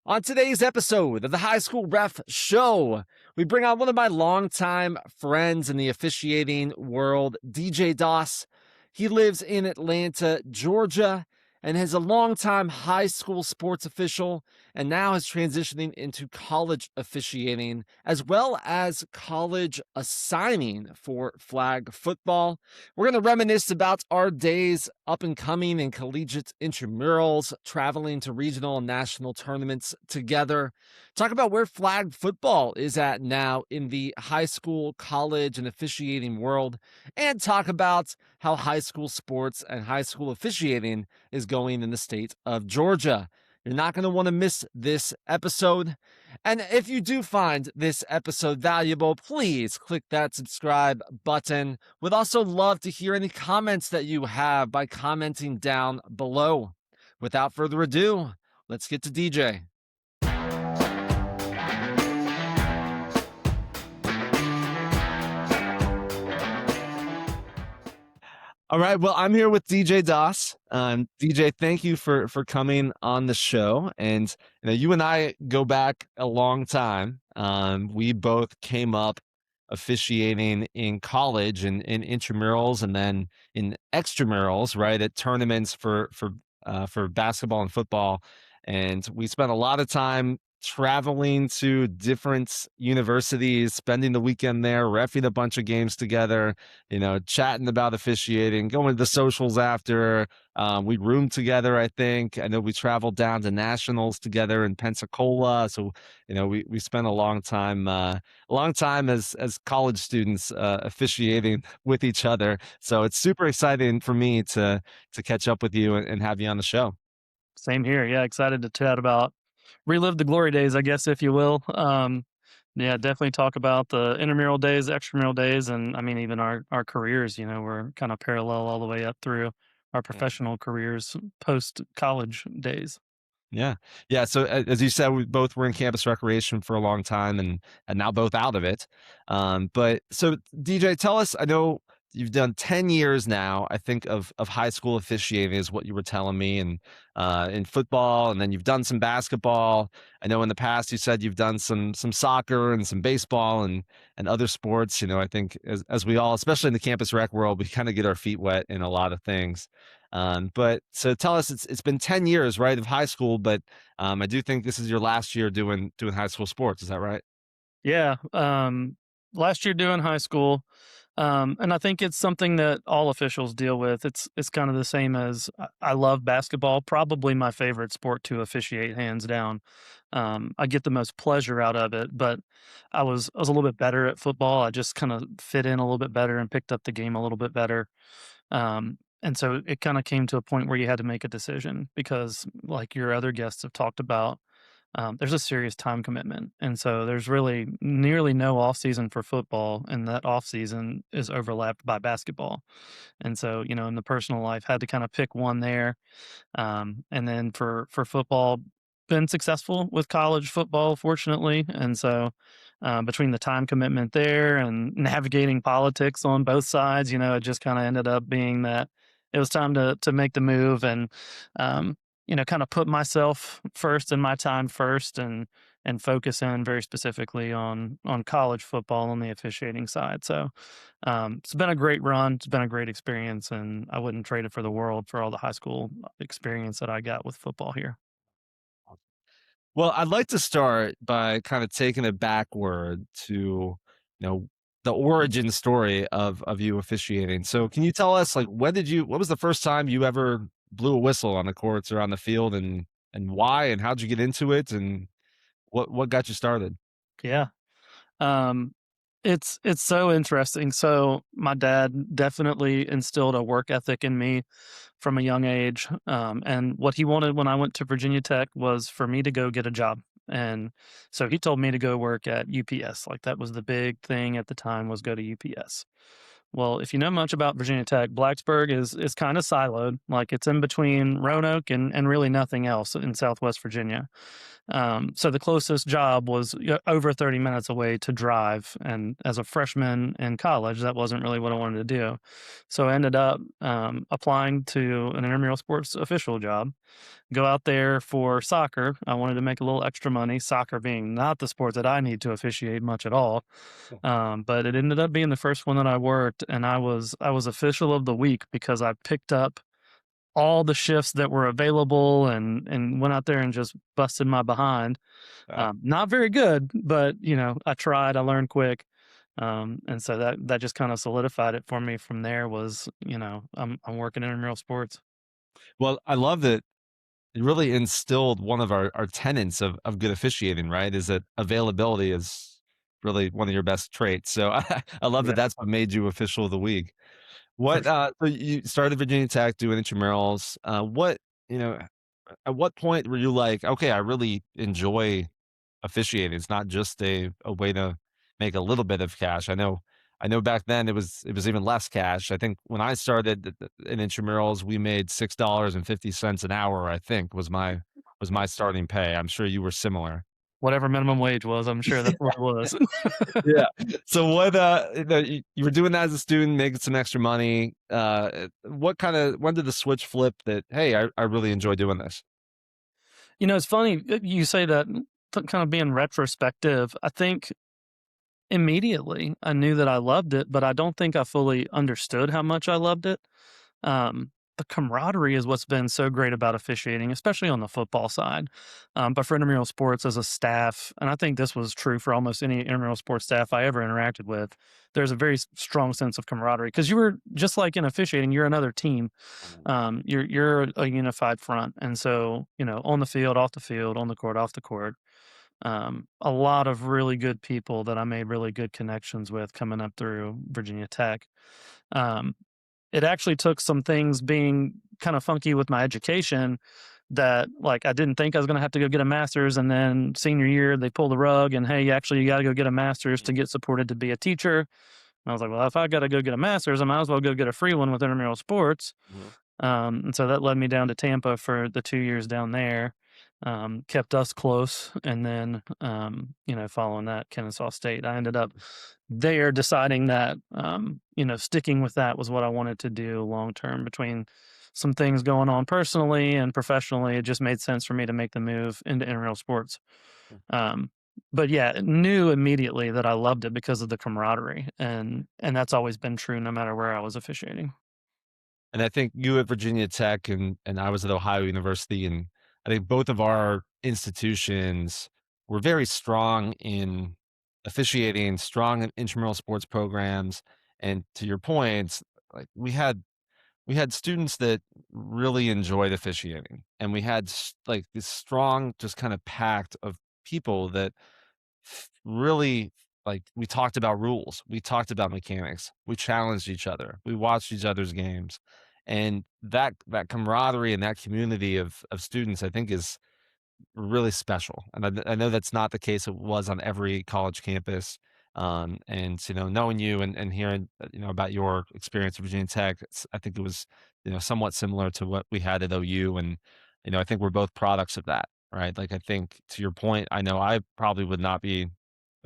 On today's episode of the High School Ref Show, we bring on one of my longtime friends in the officiating world, DJ Doss. He lives in Atlanta, Georgia, and is a longtime high school sports official, and now is transitioning into college officiating as well as college assigning for flag football. We're going to reminisce about our days up and coming in collegiate intramurals, traveling to regional and national tournaments together. Talk about where flag football is at now in the high school, college, and officiating world, and talk about how high school sports and high school officiating is going in the state of Georgia. You're not going to want to miss this episode. And if you do find this episode valuable, please click that subscribe button. Would also love to hear any comments that you have by commenting down below. Without further ado, let's get to DJ. All right. Well, I'm here with DJ Doss. DJ, thank you for coming on the show. And you and I go back a long time. We both came up officiating in college and in intramurals, and then in extramurals, right, at tournaments for basketball and football. And we spent a lot of time traveling to different universities, spending the weekend there, reffing a bunch of games together, chatting about officiating, going to the socials after. We roomed together, I think. I know we traveled down to nationals together in Pensacola. So, we spent a long time as college students officiating with each other. So it's super exciting for me to catch up with you and have you on the show. Same here. Yeah, excited to chat about relive the glory days, I guess, if you will. Yeah, definitely talk about the intramural days, extramural days, and I mean even our careers. We're kind of parallel all the way up through our Yeah. professional careers post college days. Yeah. Yeah. So as you said, we both were in campus recreation for a long time and now both out of it. But so DJ, tell us, I know you've done 10 years now, I think, of high school officiating is what you were telling me, and in football, and then you've done some basketball. I know in the past you said you've done some soccer and some baseball and other sports. I think as we all, especially in the campus rec world, we kind of get our feet wet in a lot of things. But so tell us, it's been 10 years, right, of high school, but I do think this is your last year doing high school sports. Is that right? Yeah. Last year doing high school. And I think it's something that all officials deal with. It's kind of the same as I love basketball, probably my favorite sport to officiate, hands down. I get the most pleasure out of it, but I was a little bit better at football. I just kind of fit in a little bit better and picked up the game a little bit better. And so it kind of came to a point where you had to make a decision because, like your other guests have talked about, there's a serious time commitment. And so there's really nearly no off season for football, and that off season is overlapped by basketball. And so, in the personal life, had to kind of pick one there. And then for football, been successful with college football, fortunately. And so, between the time commitment there and navigating politics on both sides, it just kind of ended up being that it was time to make the move and kind of put myself first and my time first and focus in very specifically on college football on the officiating side. So it's been a great run. It's been a great experience, and I wouldn't trade it for the world for all the high school experience that I got with football here. Well, I'd like to start by kind of taking it backward to, the origin story of you officiating. So can you tell us, like, what was the first time you ever blew a whistle on the courts or on the field, and why, and how'd you get into it, and what got you started? Yeah. Um, it's so interesting. So my dad definitely instilled a work ethic in me from a young age. And what he wanted when I went to Virginia Tech was for me to go get a job. And so he told me to go work at UPS. Like that was the big thing at the time, was go to UPS. Well, if you know much about Virginia Tech, Blacksburg is kind of siloed. Like it's in between Roanoke and really nothing else in Southwest Virginia. So the closest job was over 30 minutes away to drive. And as a freshman in college, that wasn't really what I wanted to do. So I ended up applying to an intramural sports official job, go out there for soccer. I wanted to make a little extra money, soccer being not the sport that I need to officiate much at all. But it ended up being the first one that I worked, and I was official of the week because I picked up all the shifts that were available and went out there and just busted my behind. Uh, Not very good, but I tried. I learned quick, and so that just kind of solidified it for me. From there was I'm working in real sports. well, I love that it really instilled one of our tenets of good officiating, right? Is that availability is really one of your best traits. So I love that Yeah. that's what made you official of the week. For What so you started Virginia Tech doing intramurals. What you know at what point were you like, okay, I really enjoy officiating? It's not just a way to make a little bit of cash. I know back then it was even less cash. I think when I started in intramurals, we made $6.50 an hour, I think was my starting pay. I'm sure you were similar. whatever minimum wage was, I'm sure that's what it was. Yeah. So what you were doing that as a student, making some extra money. When did the switch flip that, hey, I really enjoy doing this? It's funny you say that, kind of being retrospective. I think immediately I knew that I loved it, but I don't think I fully understood how much I loved it. The camaraderie is what's been so great about officiating, especially on the football side. But for intramural sports as a staff, and I think this was true for almost any intramural sports staff I ever interacted with, there's a very strong sense of camaraderie because you were just like in officiating, you're another team. You're a unified front, and so on the field, off the field, on the court, off the court. A lot of really good people that I made really good connections with coming up through Virginia Tech. Um, it actually took some things being kind of funky with my education that like I didn't think I was going to have to go get a master's, and then senior year they pull the rug and hey, actually you got to go get a master's to get supported to be a teacher. And I was like, well, if I got to go get a master's, I might as well go get a free one with intramural sports. Mhm. And so that led me down to Tampa for the 2 years down there. Kept us close, and then following that, Kennesaw State. I ended up there deciding that sticking with that was what I wanted to do long term. Between some things going on personally and professionally, it just made sense for me to make the move into intramural sports. Um, but yeah, knew immediately that I loved it because of the camaraderie, and that's always been true no matter where I was officiating. And I think you at Virginia Tech and I was at Ohio University, and I think both of our institutions were very strong in officiating, strong in intramural sports programs. And to your points, like we had students that really enjoyed officiating, and we had like this strong, just kind of packed of people that really like we talked about rules, we talked about mechanics, we challenged each other, we watched each other's games, and that camaraderie and that community of students, I think, is really special. And I know that's not the case. It was on every college campus. And knowing you and hearing about your experience at Virginia Tech, I think it was somewhat similar to what we had at OU, and I think we're both products of that, right? Like I think to your point, I know I probably would not be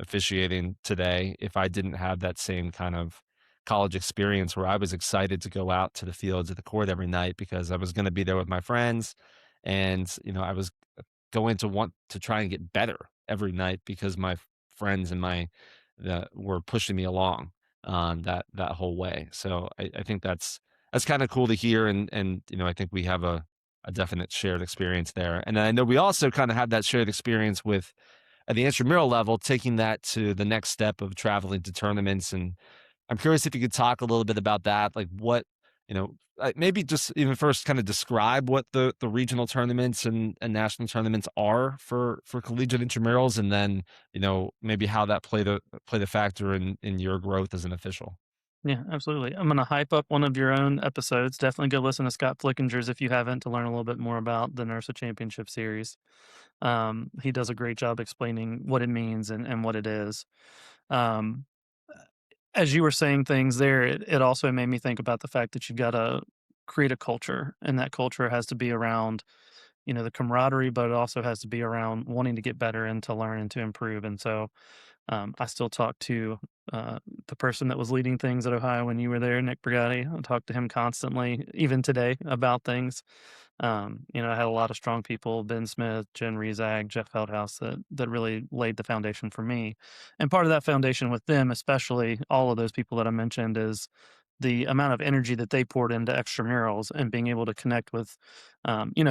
officiating today if I didn't have that same kind of college experience where I was excited to go out to the fields at the court every night because I was going to be there with my friends, and I was going to want to try and get better every night because my friends and my that were pushing me along that whole way. So I think that's kind of cool to hear, and I think we have a definite shared experience there. And I know we also kind of have that shared experience with at the intramural level, taking that to the next step of traveling to tournaments. And I'm curious if you could talk a little bit about that, like what, maybe just even first kind of describe what the regional tournaments and national tournaments are for collegiate intramurals, and then, maybe how that played a factor in your growth as an official. Yeah, absolutely. I'm gonna hype up one of your own episodes. Definitely go listen to Scott Flickinger's if you haven't, to learn a little bit more about the NERSA Championship Series. He does a great job explaining what it means and what it is. Um, As you were saying things there, it also made me think about the fact that you've gotta create a culture, and that culture has to be around, the camaraderie, but it also has to be around wanting to get better and to learn and to improve, and so, I still talk to, the person that was leading things at Ohio when you were there, Nick Brigatti. I talk to him constantly, even today, about things. I had a lot of strong people, Ben Smith, Jen Rezag, Jeff Feldhouse, that really laid the foundation for me. And part of that foundation with them, especially all of those people that I mentioned, is the amount of energy that they poured into extramurals and being able to connect with,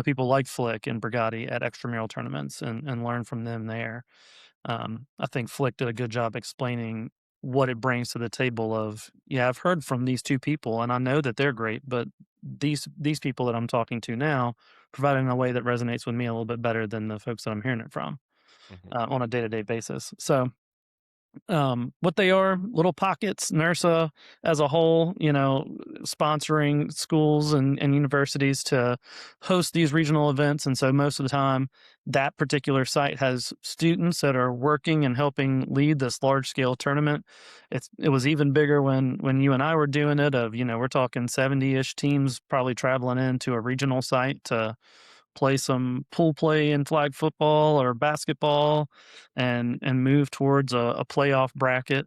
people like Flick and Brigatti at extramural tournaments and learn from them there. I think Flick did a good job explaining what it brings to the table of, yeah, I've heard from these two people and I know that they're great, but these people that I'm talking to now provide it in a way that resonates with me a little bit better than the folks that I'm hearing it from Mhm. on a day-to-day basis. So what they are, little pockets, NERSA as a whole, sponsoring schools and universities to host these regional events. And so most of the time, that particular site has students that are working and helping lead this large scale tournament. It was even bigger when you and I were doing it. We're talking 70-ish teams probably traveling into a regional site to play some pool play in flag football or basketball and move towards a playoff bracket.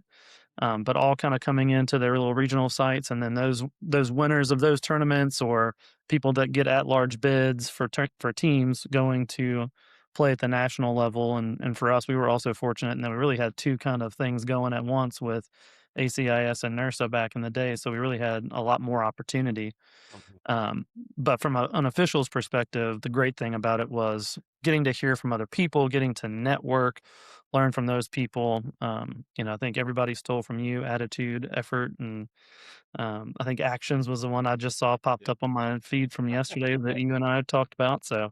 But all kind of coming into their little regional sites, and then those winners of those tournaments or people that get at large bids for teams going to play at the national level. And for us, we were also fortunate in that we really had two kind of things going at once with ACIS and NERSA back in the day, so we really had a lot more opportunity. Mhm. um, but from an official's perspective, the great thing about it was getting to hear from other people, getting to network, learn from those people. I think everybody stole from you attitude, effort, and I think actions was the one I just saw popped Yeah. up on my feed from yesterday that you and I had talked about. So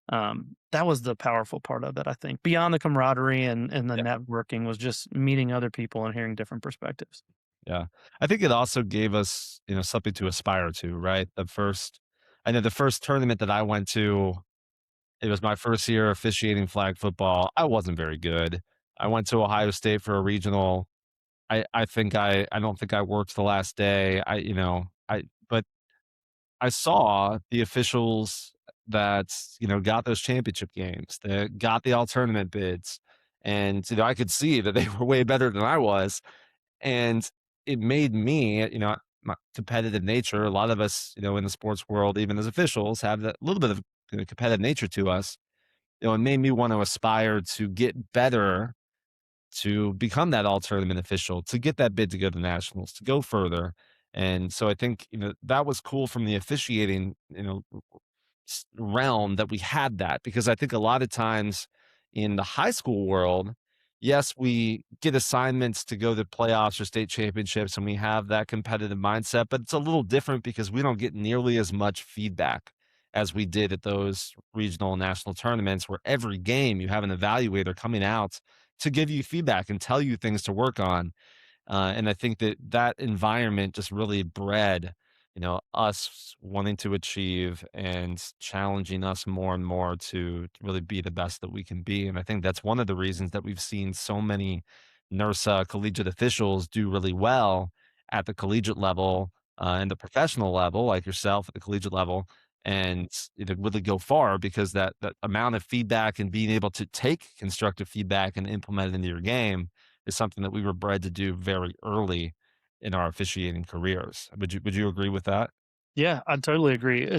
that was the powerful part of it, I think. Beyond the camaraderie and the Yeah. networking was just meeting other people and hearing different perspectives. Yeah. I think it also gave us, something to aspire to, right? I know the first tournament that I went to, it was my first year officiating flag football. I wasn't very good. I went to Ohio State for a regional. I don't think I worked the last day. But I saw the officials that, got those championship games, that got the all tournament bids. And, I could see that they were way better than I was. And it made me, my competitive nature. A lot of us, in the sports world, even as officials, have that little bit of competitive nature to us. It made me want to aspire to get better, to become that all tournament official, to get that bid to go to nationals, to go further. And so I think, that was cool from the officiating, realm that we had that, because I think a lot of times in the high school world, yes, we get assignments to go to playoffs or state championships and we have that competitive mindset, but it's a little different because we don't get nearly as much feedback as we did at those regional and national tournaments, where every game you have an evaluator coming out to give you feedback and tell you things to work on. And I think that that environment just really bred, us wanting to achieve and challenging us more and more to really be the best that we can be. And I think that's one of the reasons that we've seen so many NERSA collegiate officials do really well at the collegiate level, and the professional level, like yourself at the collegiate level, and really go far, because that amount of feedback and being able to take constructive feedback and implement it into your game is something that we were bred to do very early in our officiating careers. Would you agree with that? Yeah, I totally agree.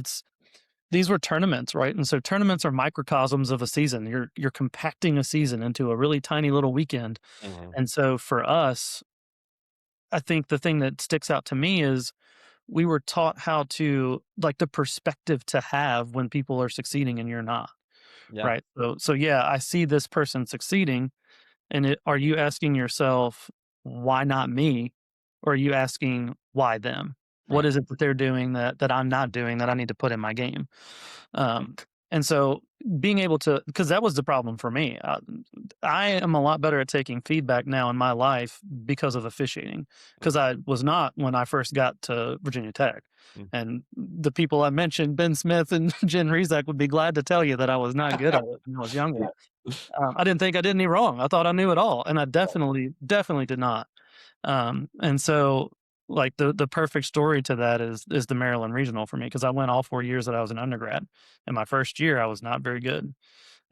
These were tournaments, right? And so tournaments are microcosms of a season. You're compacting a season into a really tiny little weekend. Mhm. And so for us, I think the thing that sticks out to me is we were taught how to like the perspective to have when people are succeeding and you're not, Yeah. right? So yeah, I see this person succeeding, and are you asking yourself, why not me? Or are you asking why them? What Right. is it that they're doing that I'm not doing that I need to put in my game? Um, and so being able to, because that was the problem for me. I am a lot better at taking feedback now in my life because of officiating, Mm, because I was not when I first got to Virginia Tech. mm. And the people I mentioned, Ben Smith and Jen Rezak, would be glad to tell you that I was not good at it when I was younger. I didn't think I did any wrong. I thought I knew it all, and I definitely did not. And so like the perfect story to that is the Maryland Regional for me because I went all 4 years that I was an undergrad. In my first year, I was not very good,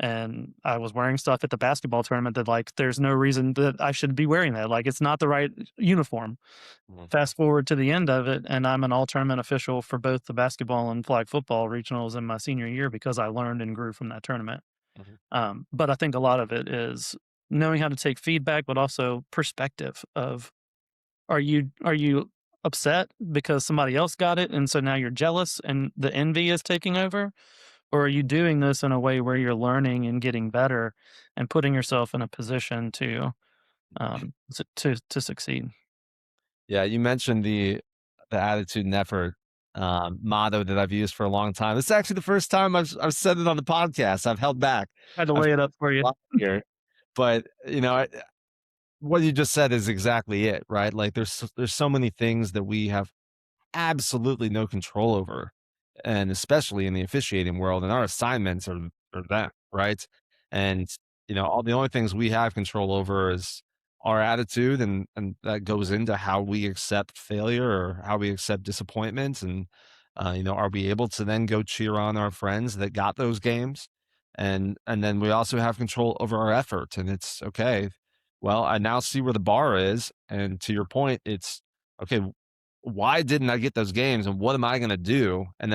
and I was wearing stuff at the basketball tournament that like there's no reason that I should be wearing that. Like it's not the right uniform. Mhm, Fast forward to the end of it, and I'm an all tournament official for both the basketball and flag football regionals in my senior year because I learned and grew from that tournament. mhm. But I think a lot of it is knowing how to take feedback, but also perspective of are you upset because somebody else got it and so now you're jealous and the envy is taking over? Or are you doing this in a way where you're learning and getting better and putting yourself in a position to to succeed? Yeah, you mentioned the attitude and effort, motto that I've used for a long time. It's actually the first time I've said it on the podcast. I've held back. Had to I've lay it up for you. a lot here, but, what you just said is exactly it, right? Like, there's so many things that we have absolutely no control over, and especially in the officiating world, and our assignments are that, right? And, all the only things we have control over is our attitude, and that goes into how we accept failure or how we accept disappointment, and, are we able to then go cheer on our friends that got those games? And then we also have control over our effort, and it's, "Okay, well, I now see where the bar is," and to your point, it's, "Okay, why didn't I get those games and what am I going to do?" And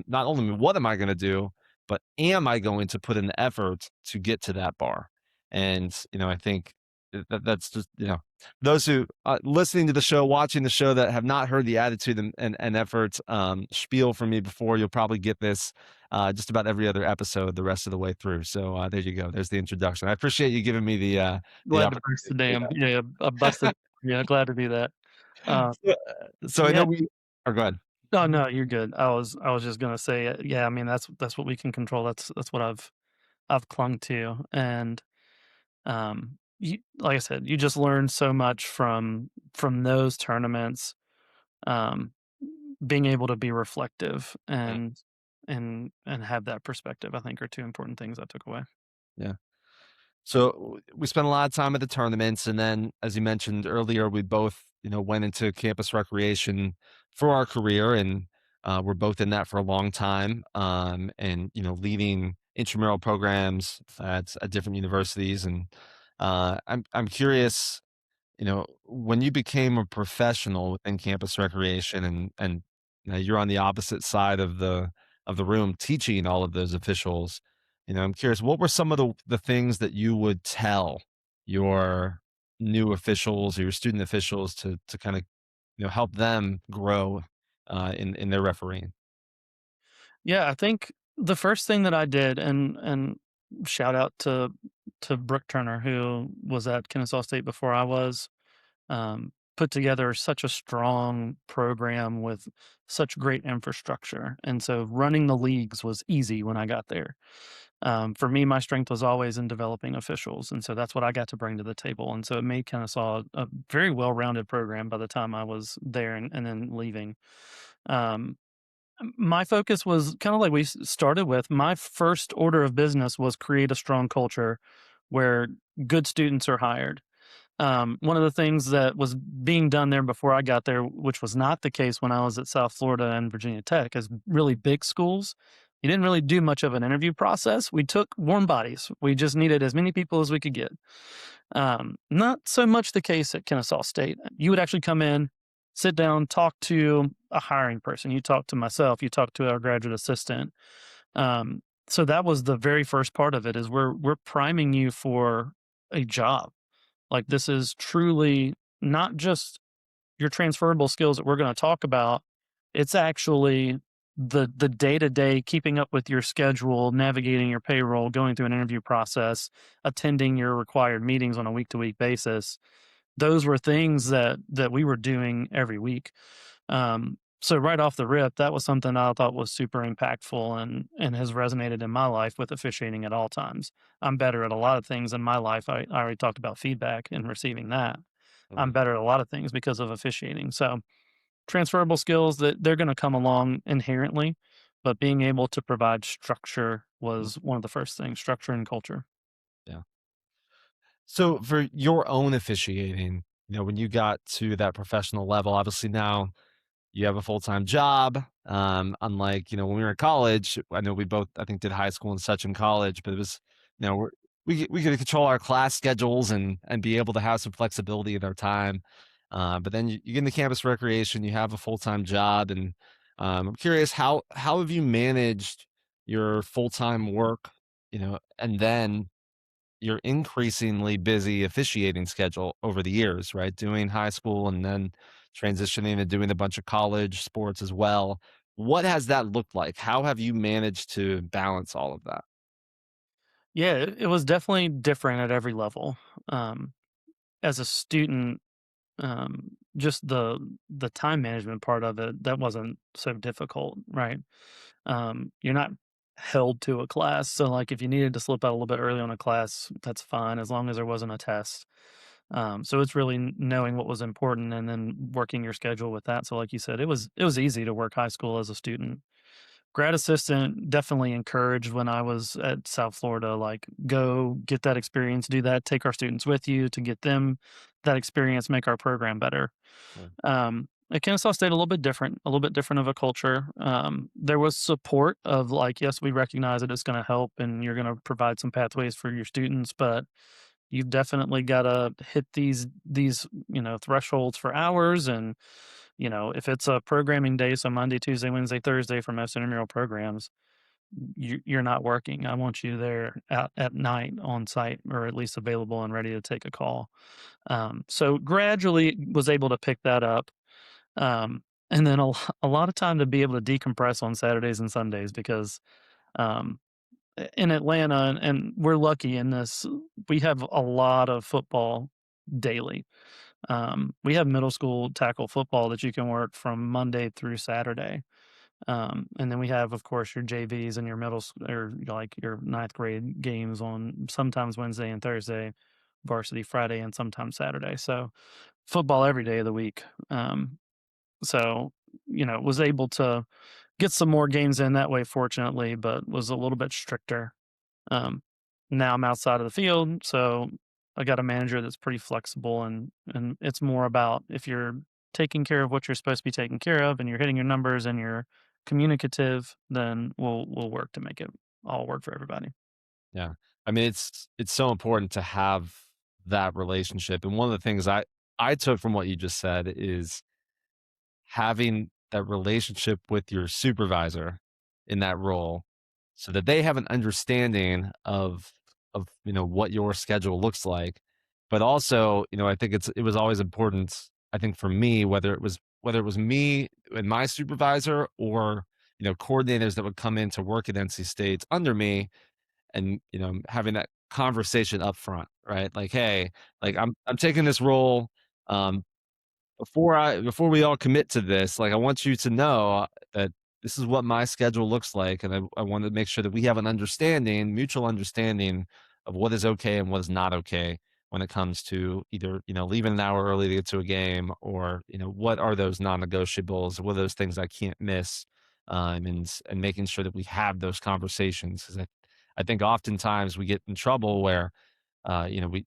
not only what am I going to do, but am I going to put in the effort to get to that bar? And, I think that's just, those who listening to the show, watching the show that have not heard the attitude and effort spiel from me before, you'll probably get this just about every other episode the rest of the way through. So there you go. There's the introduction. I appreciate you giving me the Glad to burst opportunity the to do dam. that. Yeah, I busted. Yeah, glad to do that. Uh, So I know yeah. we. Or go ahead. No, no, you're good. I was just gonna say, yeah. I mean, that's what we can control. That's what I've clung to, and you, like I said, you just learn so much from those tournaments. Um, being able to be reflective Mm, and have that perspective, I think, are two important things I took away. yeah. So we spent a lot of time at the tournaments, and then, as you mentioned earlier, we both, went into campus recreation for our career, and we're both in that for a long time, and leading intramural programs at different universities. And I'm curious, when you became a professional within campus recreation, and you're on the opposite side of the room teaching all of those officials, I'm curious, what were some of the things that you would tell your new officials or your student officials to kind of help them grow in their refereeing? Yeah, I think the first thing that I did, and shout out to Brooke Turner, who was at Kennesaw State before I was, put together such a strong program with such great infrastructure. And so running the leagues was easy when I got there. For me, my strength was always in developing officials. And so that's what I got to bring to the table. And so it made Kennesaw a very well rounded program by the time I was there and then leaving. Um, my focus was kind of like we started with. My first order of business was create a strong culture where good students are hired. One of the things that was being done there before I got there, which was not the case when I was at South Florida and Virginia Tech, is really big schools. You didn't really do much of an interview process. We took warm bodies. We just needed as many people as we could get. Not so much the case at Kennesaw State. You would actually come in, sit down, talk to a hiring person. You talk to myself. You talk to our graduate assistant. Um, so that was the very first part of it. Is we're priming you for a job. Like this is truly not just your transferable skills that we're going to talk about. It's actually the day-to-day keeping up with your schedule, navigating your payroll, going through an interview process, attending your required meetings on a week-to-week basis. Those were things that we were doing every week. So right off the rip, that was something I thought was super impactful and has resonated in my life with officiating at all times. I'm better at a lot of things in my life. I already talked about feedback and receiving that. I'm Mhm, better at a lot of things because of officiating. So transferable skills that they're going to come along inherently, but being able to provide structure mhm, was one of the first things, structure and culture. yeah. So for your own officiating, when you got to that professional level, obviously now you have a full-time job. Unlike, when we were in college, I know we both, I think, did high school and such in college, but it was, we could control our class schedules and be able to have some flexibility in our time. But then you get into campus recreation, you have a full-time job, and I'm curious how have you managed your full-time work, and then your increasingly busy officiating schedule over the years, right? Doing high school and then transitioning and doing a bunch of college sports as well. What has that looked like? How have you managed to balance all of that? Yeah, it was definitely different at every level. Um, as a student, just the time management part of it, that wasn't so difficult, right? You're not held to a class, so, like, if you needed to slip out a little bit early on a class, that's fine as long as there wasn't a test. So it's really knowing what was important and then working your schedule with that. So, like you said, it was easy to work high school as a student. Grad assistant definitely encouraged when I was at South Florida, like, go get that experience, do that, take our students with you to get them that experience, make our program better. Yeah. At Kennesaw State, a little bit different of a culture. There was support of, like, yes, we recognize that it's going to help and you're going to provide some pathways for your students, but you've definitely got to hit these thresholds for hours. And if it's a programming day, so Monday, Tuesday, Wednesday, Thursday for most intramural programs, you're not working. I want you there at night on site, or at least available and ready to take a call. So gradually was able to pick that up. And then a lot of time to be able to decompress on Saturdays and Sundays because um, in Atlanta, and we're lucky in this, we have a lot of football daily. We have middle school tackle football that you can work from Monday through Saturday. And then we have, of course, your JVs and your or like your ninth grade games on sometimes Wednesday and Thursday, varsity Friday, and sometimes Saturday. So football every day of the week. So, was able to get some more games in that way, fortunately, but was a little bit stricter. Um, Now I'm outside of the field, so I got a manager that's pretty flexible, and it's more about if you're taking care of what you're supposed to be taking care of and you're hitting your numbers and you're communicative, then we'll work to make it all work for everybody. Yeah. I mean, it's so important to have that relationship. And one of the things I took from what you just said is having that relationship with your supervisor in that role so that they have an understanding of what your schedule looks like. But also, I think it was always important, I think for me, whether it was me and my supervisor or coordinators that would come in to work at NC State under me, and having that conversation up front, right? Like, hey, like I'm taking this role. um before we all commit to this, like, I want you to know that this is what my schedule looks like, and I want to make sure that we have an understanding, mutual understanding of what is okay and what is not okay when it comes to either leaving an hour early to get to a game, or what are those non-negotiables, what are those things I can't miss, and making sure that we have those conversations, because I think oftentimes we get in trouble where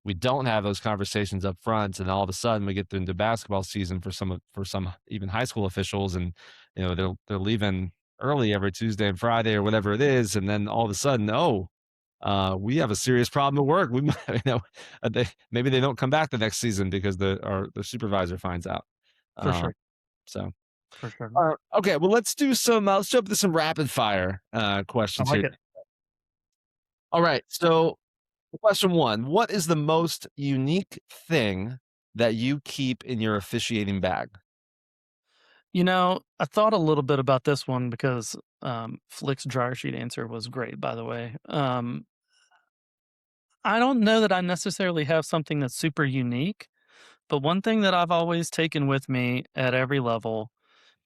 we don't have those conversations up front, and all of a sudden we get into basketball season for some even high school officials, and they're leaving early every Tuesday and Friday or whatever it is, and then all of a sudden, oh, we have a serious problem at work. We might, maybe they don't come back the next season because the supervisor finds out. For Uh, sure, so, for sure. okay, well, let's jump to some rapid fire I questions like here. it. All right, so question one: what is the most unique thing that you keep in your officiating bag? I thought a little bit about this one because Flick's dryer sheet answer was great, by the way. I don't know that I necessarily have something that's super unique, but one thing that I've always taken with me at every level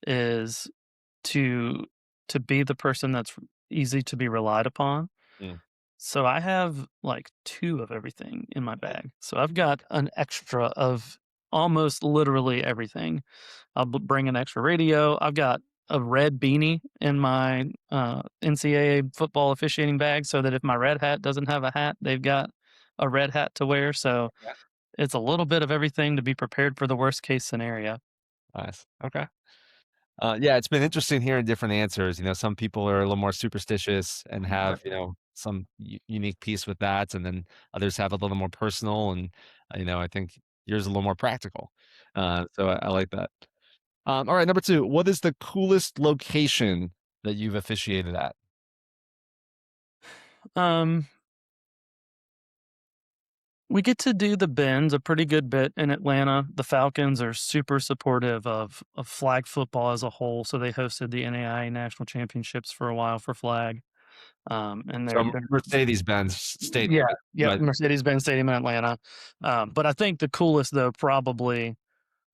is to be the person that's easy to be relied upon. Mm, So I have like 2 of everything in my bag. So I've got an extra of almost literally everything. Bring an extra radio. I've got a red beanie in my NCAA football officiating bag so that if my red hat doesn't have a hat, they've got a red hat to wear. So yeah. it's a little bit of everything to be prepared for the worst case scenario. Nice. Okay. Yeah, it's been interesting hearing different answers. Some people are a little more superstitious and have, some unique piece with that, and then others have a little more personal. And I think yours is a little more practical. So I like that. All right, number two. What is the coolest location that you've officiated at? Um, we get to do the Bends a pretty good bit in Atlanta. The Falcons are super supportive of flag football as a whole, so they hosted the NAIA national championships for a while for flag. And So they're Mercedes-Benz Stadium, yeah, yep, right? Mercedes-Benz Stadium in Atlanta. But I think the coolest though probably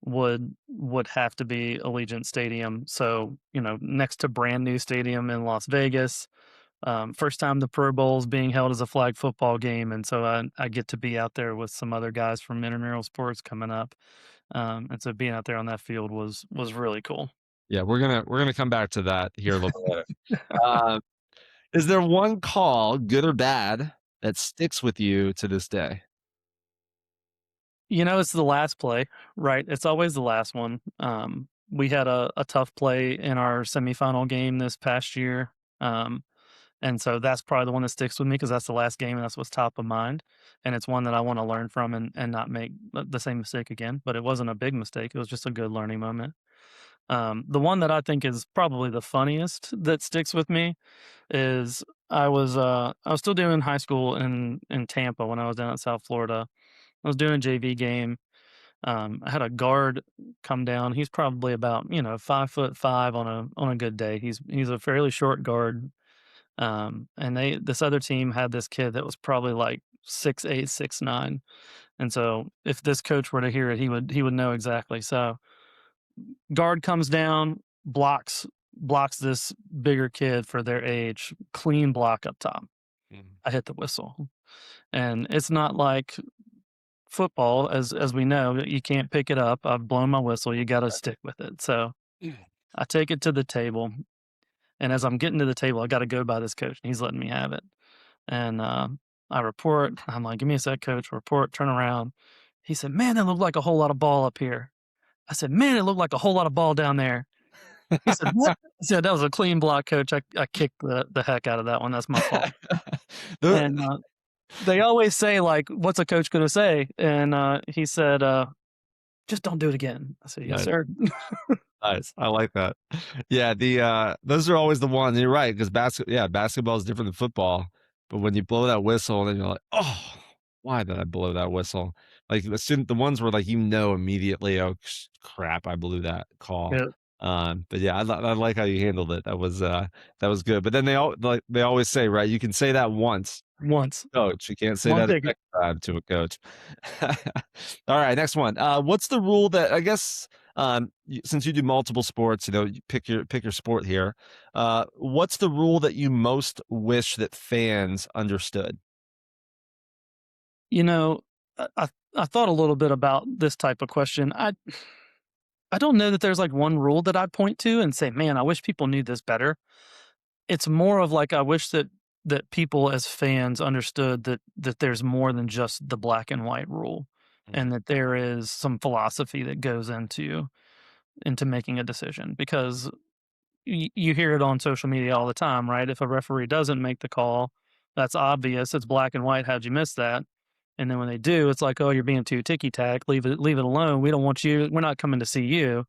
would have to be Allegiant Stadium. So, next to brand new stadium in Las Vegas. First time the Pro Bowl is being held as a flag football game, and so I get to be out there with some other guys from intramural sports coming up. And so being out there on that field was really cool. Yeah, we're gonna come back to that here a little bit later. Uh, is there one call, good or bad, that sticks with you to this day? It's the last play, right? It's always the last one. We had a tough play in our semifinal game this past year. And so that's probably the one that sticks with me because that's the last game and that's what's top of mind. And it's one that I want to learn from and not make the same mistake again. But it wasn't a big mistake. It was just a good learning moment. The one that I think is probably the funniest that sticks with me is I was still doing high school in Tampa when I was down in South Florida. I was doing a JV game. I had a guard come down. He's probably about 5'5" on a good day. He's a fairly short guard. And this other team had this kid that was probably like 6'8", 6'9". And so if this coach were to hear it, he would know exactly. So guard comes down, blocks this bigger kid for their age, clean block up top. Mhm. I hit the whistle. And it's not like football as we know, you can't pick it up. I've blown my whistle, you gotta stick with it. So I take it to the table, and as I'm getting to the table, I gotta go by this coach, and he's letting me have it. And, I report. I'm like, "Give me a sec, coach." Report, turn around. He said, "Man, that looked like a whole lot of ball up here." I said, "Man, it looked like a whole lot of ball down there." He said, "What?" I said, "That was a clean block, coach. I kicked the heck out of that one. That's my fault." The And, they always say, like, "What's a coach gonna say?" And, he said, "Just don't do it again." I said, "Yes, Nice, sir." nice. I like that. Yeah, those are always the ones. You're right, 'cause basketball is different than football, but when you blow that whistle, then you're like, "Oh, why did I blow that whistle?" Like, the ones where, like, immediately, "Oh, crap, I blew that call." Yeah, But yeah, I like how you handled it. That was good. But then they always say, right, you can say that once, once. coach. You can't say One that a ticket. second time to a coach. All right, next one. What's the rule that I guess since you do multiple sports, you pick your sport here. What's the rule that you most wish that fans understood? You know, I thought a little bit about this type of question. I don't know that there's, like, one rule that I'd point to and say, "Man, I wish people knew this better." It's more of, like, I wish that people as fans understood that there's more than just the black and white rule, Mm, and that there is some philosophy that goes into making a decision because you hear it on social media all the time, right? If a referee doesn't make the call, that's obvious. It's black and white. How'd you miss that? And then when they do, it's like, oh, you're being too ticky tack. Leave it alone. We don't want you. We're not coming to see you.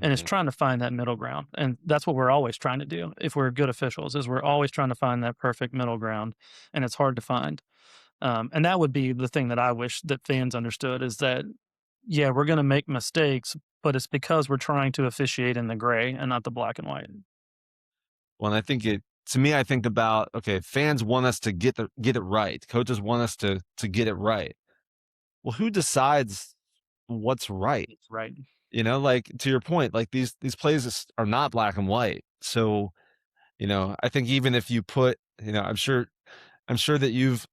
And it's mhm. trying to find that middle ground. And that's what we're always trying to do. If we're good officials, is we're always trying to find that perfect middle ground, and it's hard to find. And that would be the thing that I wish that fans understood is that, yeah, we're going to make mistakes, but it's because we're trying to officiate in the gray and not the black and white. Well, I think to me, I think about, okay, fans want us to get it right. Coaches want us to get it right. Well, who decides what's right? It's right. Like to your point, like these plays are not black and white. So, I think even if you put, I'm sure that you've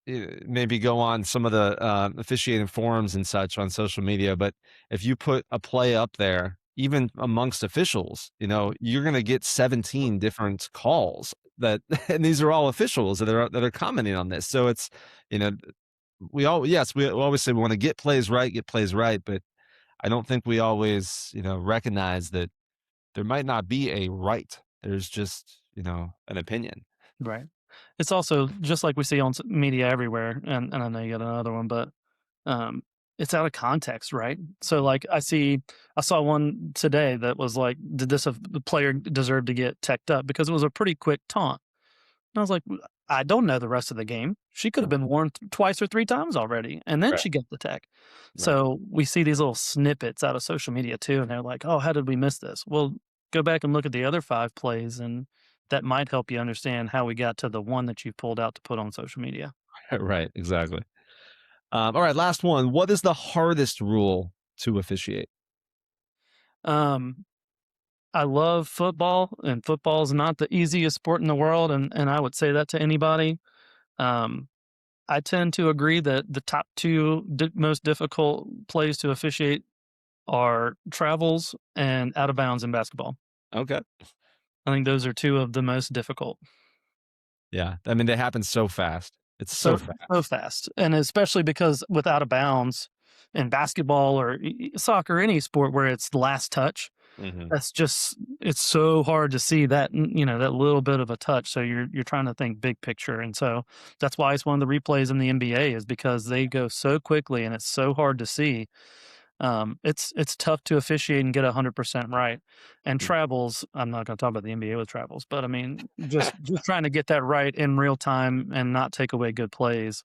maybe go on some of the officiating forums and such on social media, but if you put a play up there, even amongst officials, you're going to get 17 different calls and these are all officials that are commenting on this. So it's, you know, we always say we want to get plays right, but I don't think we always, recognize that there might not be a right. There's just, an opinion. Right. It's also just like we see on media everywhere, and I know you got another one, but um, it's out of context, right? So like I saw one today that was like, did the player deserve to get teched up because it was a pretty quick taunt? And I was like, I don't know the rest of the game. She could have been warned twice or three times already, and then Right. she gets the tech. Right. So we see these little snippets out of social media too, and they're like, "Oh, how did we miss this?" Well, go back and look at the other 5 plays, and that might help you understand how we got to the one that you pulled out to put on social media. Right. Exactly. All right. Last one. What is the hardest rule to officiate? Um, I love football, and football is not the easiest sport in the world, and I would say that to anybody. Um, I tend to agree that the top 2 most difficult plays to officiate are travels and out of bounds in basketball. Okay. I think those are 2 of the most difficult. Yeah. I mean, they happen so fast. It's so So fast. fast, and especially because with out of bounds in basketball or soccer, any sport where it's the last touch, Hmm. that's just it's so hard to see that that little bit of a touch. So you're trying to think big picture, and so that's why it's one of the replays in the NBA is because they go so quickly and it's so hard to see. It's tough to officiate and get 100% right. And travels, I'm not going to talk about the NBA with travels, but I mean, just trying to get that right in real time and not take away good plays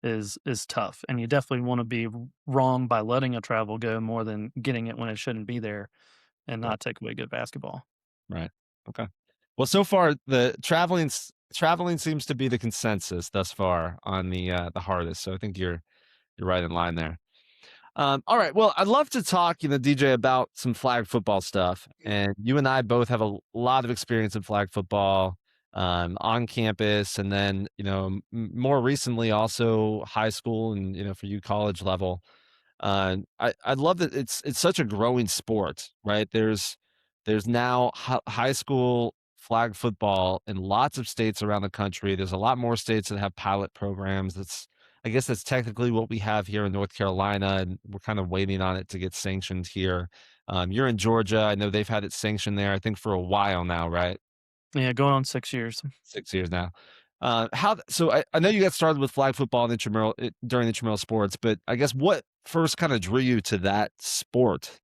is tough. And you definitely want to be wrong by letting a travel go more than getting it when it shouldn't be there and Right. not take away good basketball. Right. Okay. Well, so far the traveling seems to be the consensus thus far on the hardest. So I think you're right in line there. All right. Well, I'd love to talk, DJ, about some flag football stuff. And you and I both have a lot of experience in flag football on campus, and then more recently also high school and for you college level. I love that it's such a growing sport, right? There's now high school flag football in lots of states around the country. There's a lot more states that have pilot programs. I guess that's technically what we have here in North Carolina, and we're kind of waiting on it to get sanctioned here. You're in Georgia. I know they've had it sanctioned there, I think, for a while now, right? Yeah, going on 6 years. 6 years now. So I know you got started with flag football and during intramural sports, but I guess what first kind of drew you to that sport?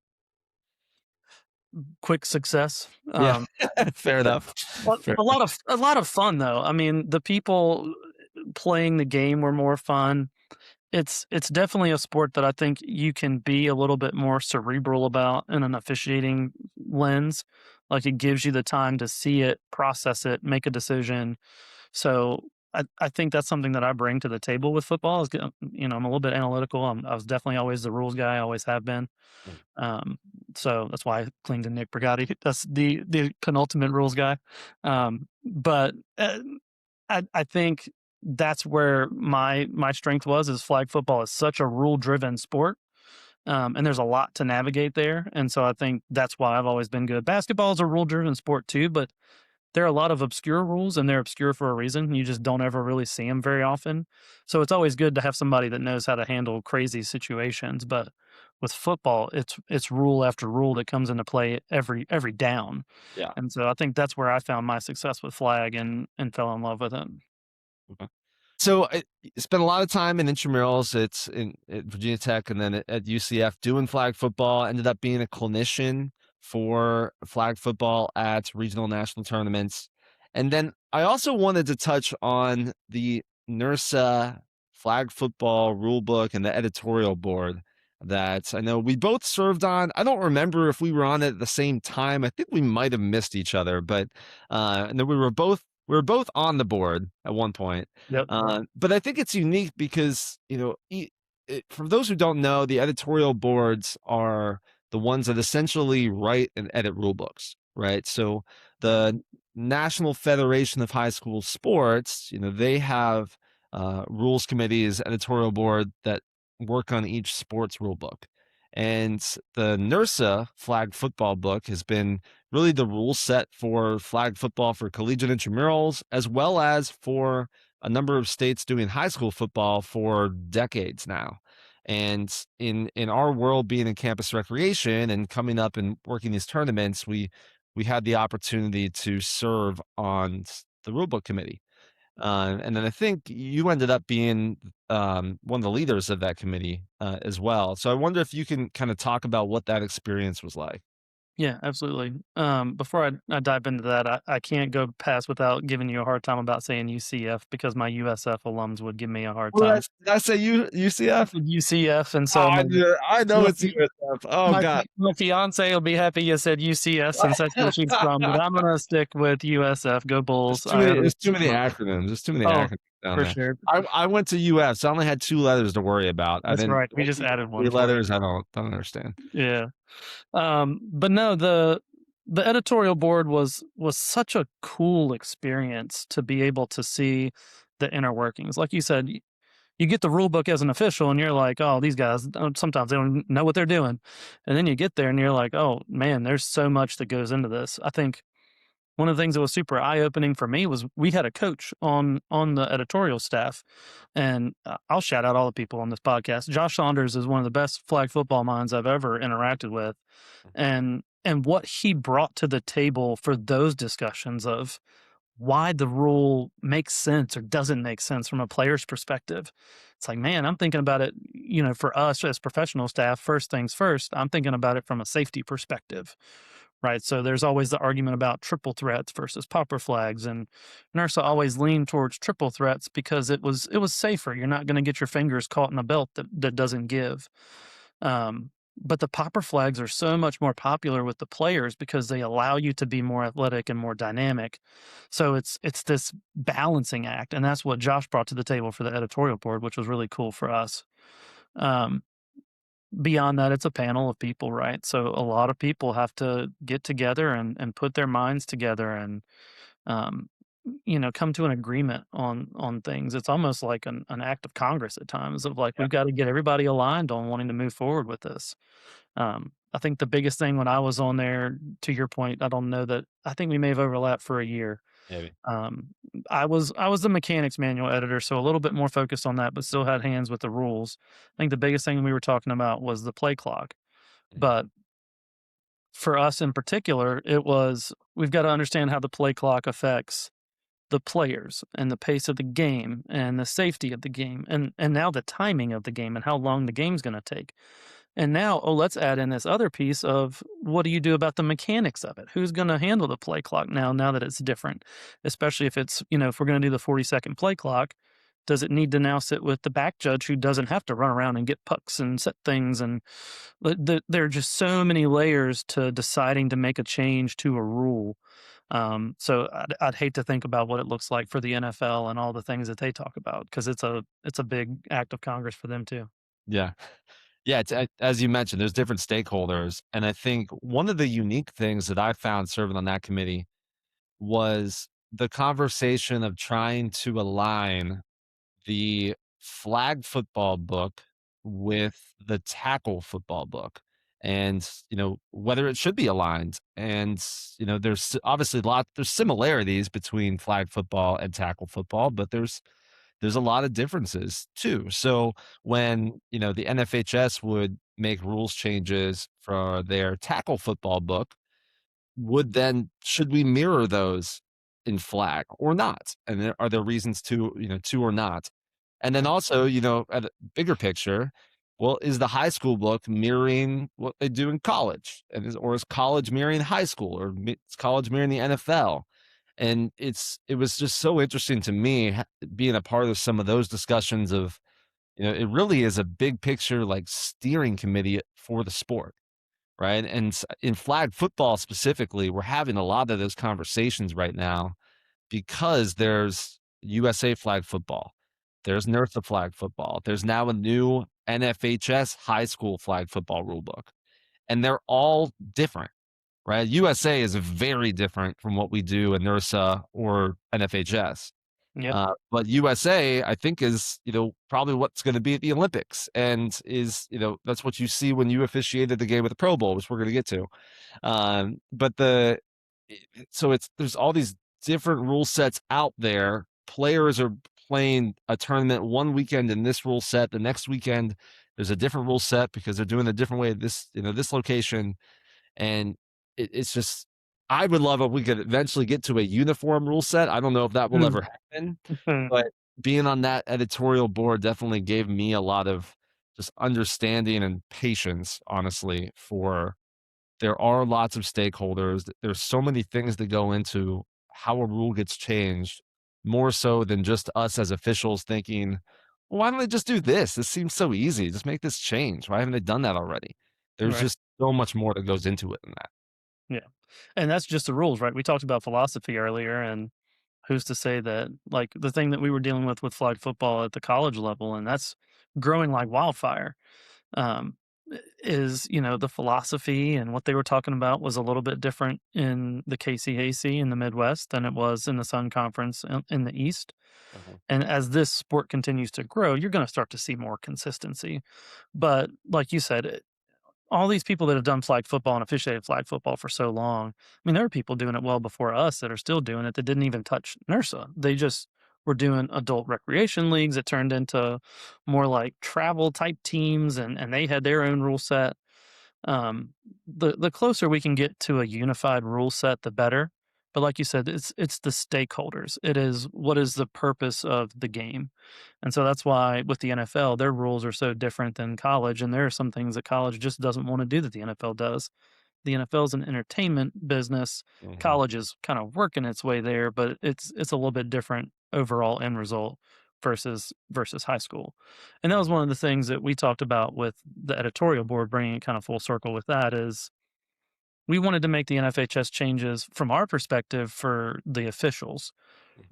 Quick success. Yeah, fair enough. But Fair. a lot of fun though. I mean, the people playing the game were more fun. It's definitely a sport that I think you can be a little bit more cerebral about in an officiating lens. Like it gives you the time to see it, process it, make a decision. So I think that's something that I bring to the table with football. I'm a little bit analytical. I was definitely always the rules guy. I always have been. Mm. Um, so that's why I cling to Nick Brigatti. That's the penultimate rules guy. But I think that's where my strength was is flag football is such a rule driven sport. And there's a lot to navigate there. And so I think that's why I've always been good. Basketball is a rule driven sport too, but there are a lot of obscure rules and they're obscure for a reason. You just don't ever really see them very often. So it's always good to have somebody that knows how to handle crazy situations. But with football, it's rule after rule that comes into play every down. Yeah. And so I think that's where I found my success with flag and fell in love with it. Okay. So I spent a lot of time in intramurals. It's at Virginia Tech and then at UCF doing flag football. Ended up being a clinician for flag football at regional national tournaments. And then I also wanted to touch on the NERSA flag football rule book and the editorial board that I know we both served on. I don't remember if we were on it at the same time. I think we might have missed each other, but and then we were both on the board at one point. Yep. But I think it's unique because, for those who don't know, the editorial boards are the ones that essentially write and edit rule books, right? So the National Federation of High School Sports, they have rules committees, editorial board that work on each sports rule book. And the NERSA flag football book has been really the rule set for flag football for collegiate intramurals, as well as for a number of states doing high school football for decades now. And in our world, being in campus recreation and coming up and working these tournaments, we had the opportunity to serve on the rulebook committee. And then I think you ended up being one of the leaders of that committee as well. So I wonder if you can kind of talk about what that experience was like. Yeah, absolutely. Before I dive into that, I can't go past without giving you a hard time about saying UCF because my USF alums would give me a hard What time. did I say? I UCF? said UCF, and Oh, so I know my, it's USF. Oh God, my fiance will be happy you said UCF since that's where she's from, but I'm gonna stick with USF. Go Bulls! I there's too many understand. acronyms. There's too many Oh, acronyms down for there. sure. I went to UF, so I only had 2 letters to worry about. I That's didn't right. We just added 3 one for you. letters. I don't understand. Yeah. But no, the editorial board was such a cool experience to be able to see the inner workings. Like you said, you get the rule book as an official, and you're like, oh, these guys sometimes they don't know what they're doing, and then you get there and you're like, oh man, there's so much that goes into this. I think one of the things that was super eye opening for me was we had a coach on the editorial staff, and I'll shout out all the people on this podcast. Josh Saunders is one of the best flag football minds I've ever interacted with, and what he brought to the table for those discussions of why the rule makes sense or doesn't make sense from a player's perspective. It's like, man, I'm thinking about it, for us as professional staff, first things first, I'm thinking about it from a safety perspective, right? So there's always the argument about triple threats versus popper flags, and NERSA always leaned towards triple threats because it was safer. You're not going to get your fingers caught in a belt that doesn't give. But the popper flags are so much more popular with the players because they allow you to be more athletic and more dynamic. So it's this balancing act, and that's what Josh brought to the table for the editorial board, which was really cool for us. Um, Beyond that, it's a panel of people, right? So a lot of people have to get together and put their minds together and um, come to an agreement on things. It's almost like an act of Congress at times of like Yeah, we've got to get everybody aligned on wanting to move forward with this. I think the biggest thing when I was on there, to your point, I don't know that I think we may have overlapped for a year. maybe. Um, I was the mechanics manual editor, so a little bit more focused on that, but still had hands with the rules. I think the biggest thing we were talking about was the play clock. Mhm. But for us in particular, it was we've got to understand how the play clock affects the players and the pace of the game and the safety of the game and now the timing of the game and how long the game's going to take. And now, oh, let's add in this other piece of what do you do about the mechanics of it? Who's going to handle the play clock now that it's different? Especially if it's, if we're going to do the 40-second play clock, does it need to now sit with the back judge who doesn't have to run around and get pucks and set things? And there are just so many layers to deciding to make a change to a rule. So I'd hate to think about what it looks like for the NFL and all the things that they talk about because it's a big act of Congress for them too. Yeah. Yeah, it's as you mentioned, there's different stakeholders, and I think one of the unique things that I found serving on that committee was the conversation of trying to align the flag football book with the tackle football book, and, whether it should be aligned, and, there's obviously there's similarities between flag football and tackle football, but there's a lot of differences too. So when, the NFHS would make rules changes for their tackle football book, should we mirror those in flag or not? And are there reasons to or not? And then also, at a bigger picture, well, is the high school book mirroring what they do in college? Or is college mirroring high school, or is college mirroring the NFL? And it was just so interesting to me being a part of some of those discussions of, it really is a big picture like steering committee for the sport, right? And in flag football specifically, we're having a lot of those conversations right now because there's USA flag football, there's NERFA flag football, there's now a new NFHS high school flag football rule book, and they're all different, right? USA is very different from what we do in NERSA or NFHS. Yep. But USA, I think, is probably what's going to be at the Olympics, and is that's what you see when you officiated the game at the Pro Bowl, which we're going to get to. But so there's all these different rule sets out there. Players are playing a tournament one weekend in this rule set, the next weekend there's a different rule set because they're doing a different way at this, this location. And it's just, I would love if we could eventually get to a uniform rule set. I don't know if that will Mm. ever happen, but being on that editorial board definitely gave me a lot of just understanding and patience, honestly, for there are lots of stakeholders. There's so many things that go into how a rule gets changed, more so than just us as officials thinking, well, why don't they just do this? This seems so easy. Just make this change. Why haven't they done that already? There's Right. just so much more that goes into it than that. Yeah. And that's just the rules, right? We talked about philosophy earlier, and who's to say that, like, the thing that we were dealing with flag football at the college level, and that's growing like wildfire, um, is, the philosophy and what they were talking about was a little bit different in the KCAC in the Midwest than it was in the Sun Conference in the East. Mhm, And as this sport continues to grow, you're going to start to see more consistency. But like you said, all these people that have done flag football and officiated flag football for so long, I mean, there are people doing it well before us that are still doing it that didn't even touch NERSA. They just were doing adult recreation leagues. It turned into more like travel type teams, and they had their own rule set. Um, the closer we can get to a unified rule set, the better. But like you said, it's the stakeholders. It is what is the purpose of the game, and so that's why with the NFL, their rules are so different than college, and there are some things that college just doesn't want to do that the NFL does. The NFL is an entertainment business. mhm, College is kind of working its way there, but it's a little bit different overall end result versus high school. And that was mhm, one of the things that we talked about with the editorial board, bringing it kind of full circle with that is we wanted to make the NFHS changes from our perspective for the officials,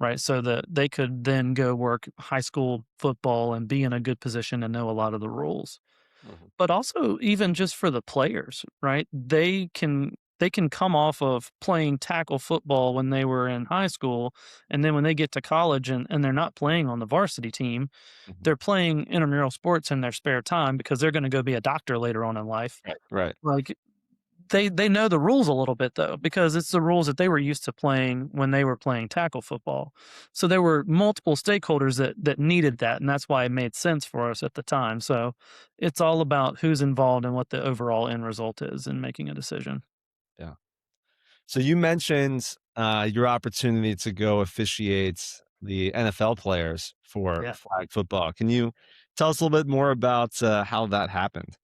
right? So that they could then go work high school football and be in a good position and know a lot of the rules, mhm, but also even just for the players, right? They can come off of playing tackle football when they were in high school, and then when they get to college and they're not playing on the varsity team, mhm. they're playing intramural sports in their spare time because they're going to go be a doctor later on in life. Right, right. Like they know the rules a little bit though, because it's the rules that they were used to playing when they were playing tackle football. So there were multiple stakeholders that needed that, and that's why it made sense for us at the time. So it's all about who's involved and what the overall end result is in making a decision. Yeah. So you mentioned your opportunity to go officiate the NFL players for Yeah. flag football. Can you tell us a little bit more about how that happened?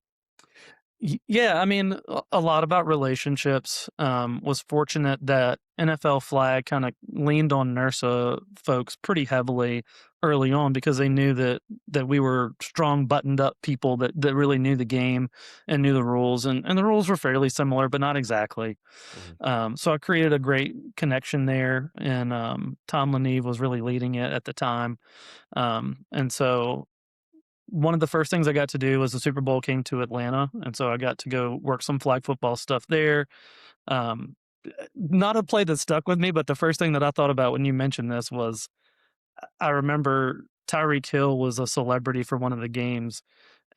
Yeah, I mean, a lot about relationships. Was fortunate that NFL Flag kind of leaned on NERSA folks pretty heavily early on because they knew that we were strong, buttoned up people that really knew the game and knew the rules, and the rules were fairly similar, but not exactly. Mhm, So I created a great connection there, and Tom Leneve was really leading it at the time, and so one of the first things I got to do was the Super Bowl came to Atlanta, and so I got to go work some flag football stuff there. Um, Not a play that stuck with me, but the first thing that I thought about when you mentioned this was I remember Tyreek Hill was a celebrity for one of the games,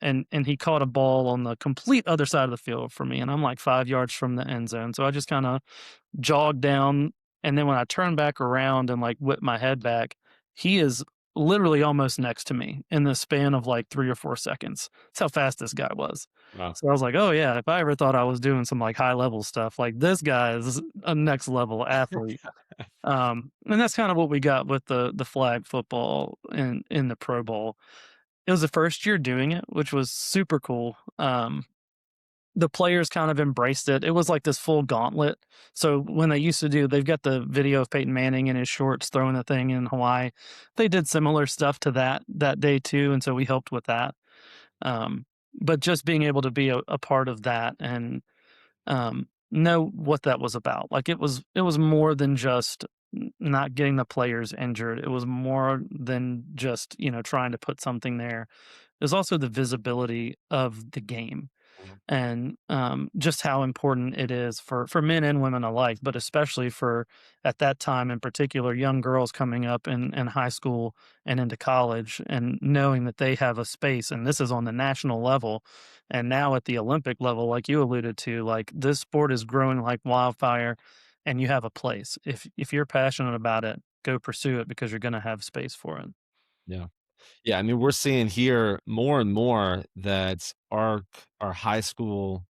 and he caught a ball on the complete other side of the field for me, and I'm like 5 yards from the end zone. So I just kind of jogged down, and then when I turned back around and, like, whipped my head back, he is literally almost next to me in the span of, like, 3 or 4 seconds. That's how fast this guy was. wow. So I was like, "Oh, yeah, if I ever thought I was doing some, like, high level stuff, like, this guy is a next level athlete." And that's kind of what we got with the flag football in the Pro Bowl. It was the first year doing it, which was super cool. The players kind of embraced it. It was like this full gauntlet. So when they used to do, they've got the video of Peyton Manning in his shorts throwing the thing in Hawaii. They did similar stuff to that day too, and so we helped with that. Um, but just being able to be a part of that and know what that was about. Like it was more than just not getting the players injured. It was more than just trying to put something there. There's also the visibility of the game Mhm, and just how important it is for men and women alike, but especially for at that time in particular, young girls coming up in high school and into college, and knowing that they have a space, and this is on the national level, and now at the Olympic level, like you alluded to, like this sport is growing like wildfire, and you have a place. If you're passionate about it, go pursue it because you're going to have space for it. Yeah. Yeah, I mean, we're seeing here more and more that our high school,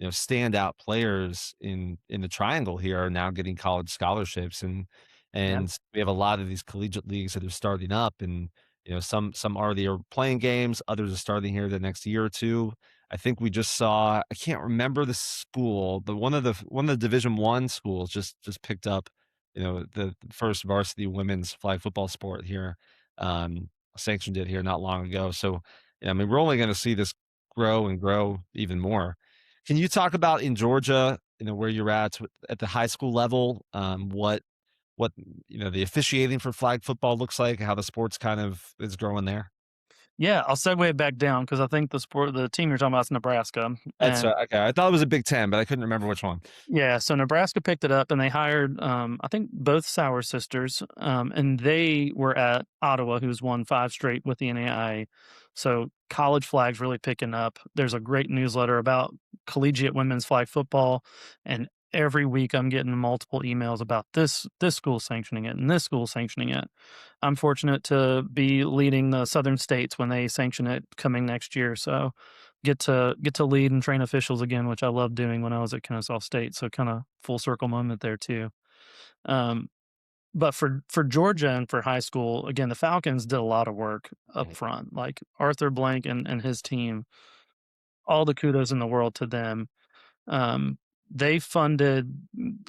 standout players in the triangle here are now getting college scholarships, Yeah. and we have a lot of these collegiate leagues that are starting up, and some already are playing games, others are starting here the next year or two. I think we just saw, I can't remember the school, but one of the Division 1 schools just picked up, the first varsity women's flag football sport here. Sanctioned it here not long ago. So, yeah, I mean, we're only going to see this grow and grow even more. Can you talk about in Georgia, where you're at the high school level, what the officiating for flag football looks like, how the sports kind of is growing there? Yeah, I'll segue it back down because I think the team you're talking about is Nebraska, That's and okay. I thought it was a Big Ten, but I couldn't remember which one. yeah, so Nebraska picked it up and they hired, I think both Sauer sisters, and they were at Ottawa, who's won 5 straight with the NAIA. So college flags really picking up. There's a great newsletter about collegiate women's flag football, and every week I'm getting multiple emails about this school sanctioning it and this school sanctioning it. I'm fortunate to be leading the Southern states when they sanction it coming next year. So get to lead and train officials again, which I loved doing when I was at Kennesaw State. So kind of full circle moment there too. Um, but for Georgia and for high school, again, the Falcons did a lot of work up Mhm. front. Like Arthur Blank and his team, all the kudos in the world to them. um, they funded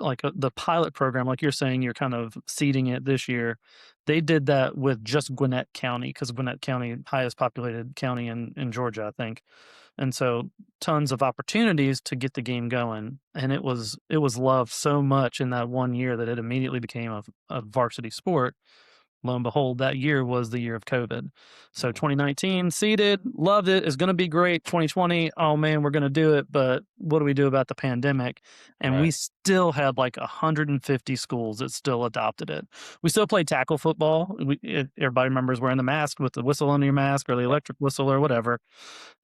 like the pilot program, like you're saying, you're kind of seeding it this year. They did that with just Gwinnett County because Gwinnett County, highest populated county in Georgia, I think, and so tons of opportunities to get the game going. And it was loved so much in that one year that it immediately became a varsity sport. Lo and behold, that year was the year of COVID. So Mhm. 2019 seeded, loved it. It's going to be great. 2020, oh man, we're going to do it. But what do we do about the pandemic? And we Right. still had like 150 schools that still adopted it. We still played tackle football. Everybody remembers wearing the mask with the whistle under your mask or the Yep. electric whistle or whatever.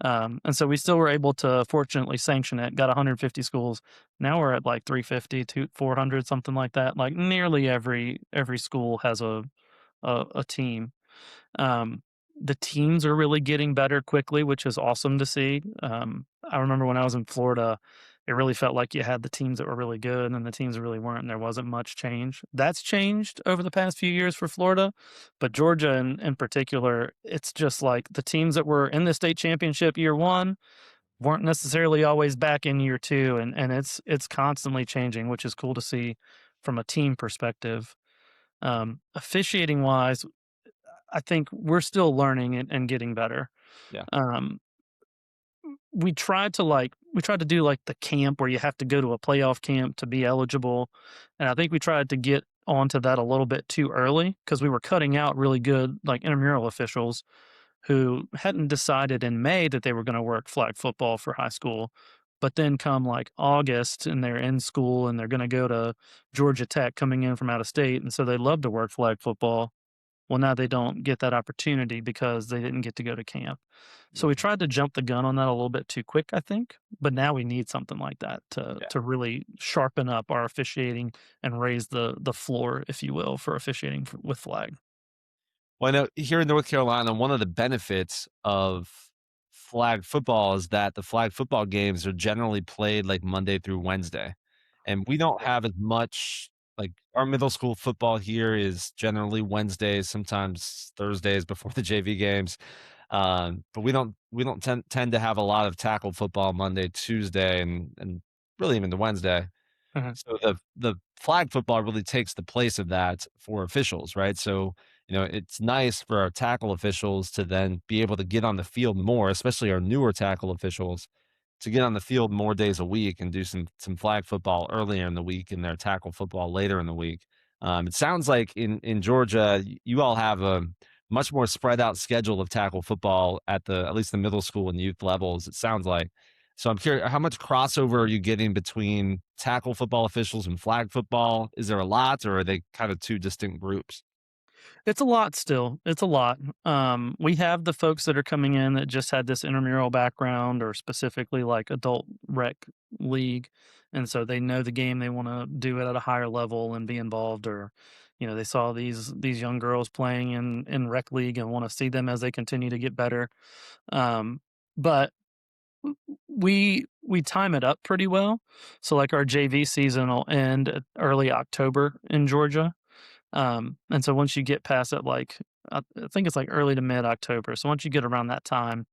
And so we still were able to fortunately sanction it, got 150 schools. Now we're at like 350 to 400, something like that. Like nearly every school has a team. Um, the teams are really getting better quickly, which is awesome to see. I remember when I was in Florida, it really felt like you had the teams that were really good and then the teams that really weren't, and there wasn't much change. That's changed over the past few years for Florida, but Georgia in particular, it's just like the teams that were in the state championship year one weren't necessarily always back in year two, and it's constantly changing, which is cool to see from a team perspective. Officiating wise, I think we're still learning and getting better. Yeah. Um, we tried to do like the camp where you have to go to a playoff camp to be eligible, and I think we tried to get onto that a little bit too early because we were cutting out really good like intramural officials who hadn't decided in May that they were going to work flag football for high school. But then come like August and they're in school and they're going to go to Georgia Tech coming in from out of state. And so they love to work flag football. Well, now they don't get that opportunity because they didn't get to go to camp. So we Mhm. tried to jump the gun on that a little bit too quick, I think. But now we need something like that to Yeah. to really sharpen up our officiating and raise the floor, if you will, for officiating with flag. Well, I know here in North Carolina, one of the benefits of flag football is that the flag football games are generally played like Monday through Wednesday. And we don't have as much, like, our middle school football here is generally Wednesdays, sometimes Thursdays before the JV games. But we don't tend to have a lot of tackle football Monday, Tuesday, and really even the Wednesday. Mhm. So the flag football really takes the place of that for officials, right? So, it's nice for our tackle officials to then be able to get on the field more, especially our newer tackle officials, to get on the field more days a week and do some flag football earlier in the week and their tackle football later in the week. It sounds like in Georgia, you all have a much more spread out schedule of tackle football at least the middle school and youth levels. It sounds like. So I'm curious, how much crossover are you getting between tackle football officials and flag football? Is there a lot, or are they kind of two distinct groups? It's a lot still. It's a lot. We have the folks that are coming in that just had this intramural background or specifically like adult rec league. And so they know the game, they want to do it at a higher level and be involved or, they saw these young girls playing in rec league and want to see them as they continue to get better. But we time it up pretty well. So like our JV season will end at early October in Georgia. And so once you get past it, like I think it's like early to mid October. So once you get around that time,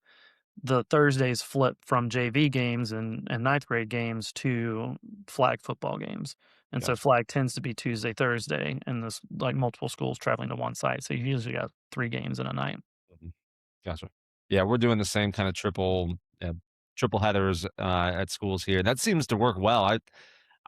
the Thursdays flip from JV games and ninth grade games to flag football games. And so Gotcha. flag tends to be Tuesday, Thursday, and this like multiple schools traveling to one site. So you usually got 3 games in a night. Mhm. Gotcha. Yeah, we're doing the same kind of triple headers at schools here. That seems to work well.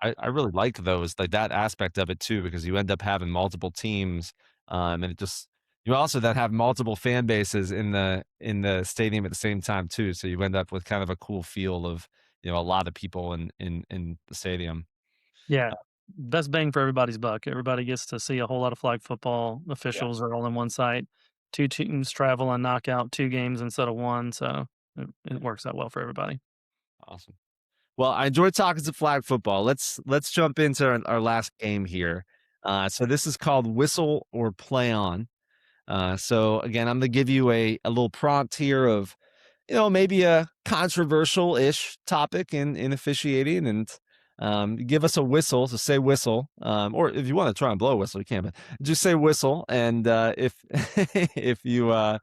I really like those, like that aspect of it too, because you end up having multiple teams, and it just you also then have multiple fan bases in the stadium at the same time too. So you end up with kind of a cool feel of a lot of people in the stadium. Yeah. Best bang for everybody's buck. Everybody gets to see a whole lot of flag football. Yeah, Officials are all in one site. 2 teams travel and knock out 2 games instead of 1, so it yeah, works out well for everybody. awesome. Well, I enjoyed talking to flag football. Let's jump into our last game here. So this is called Whistle or Play On. So again, I'm gonna give you a little prompt here of maybe a controversial-ish topic in officiating, and give us a whistle. So say whistle, or if you want to try and blow a whistle, you can, but just say whistle. And if if you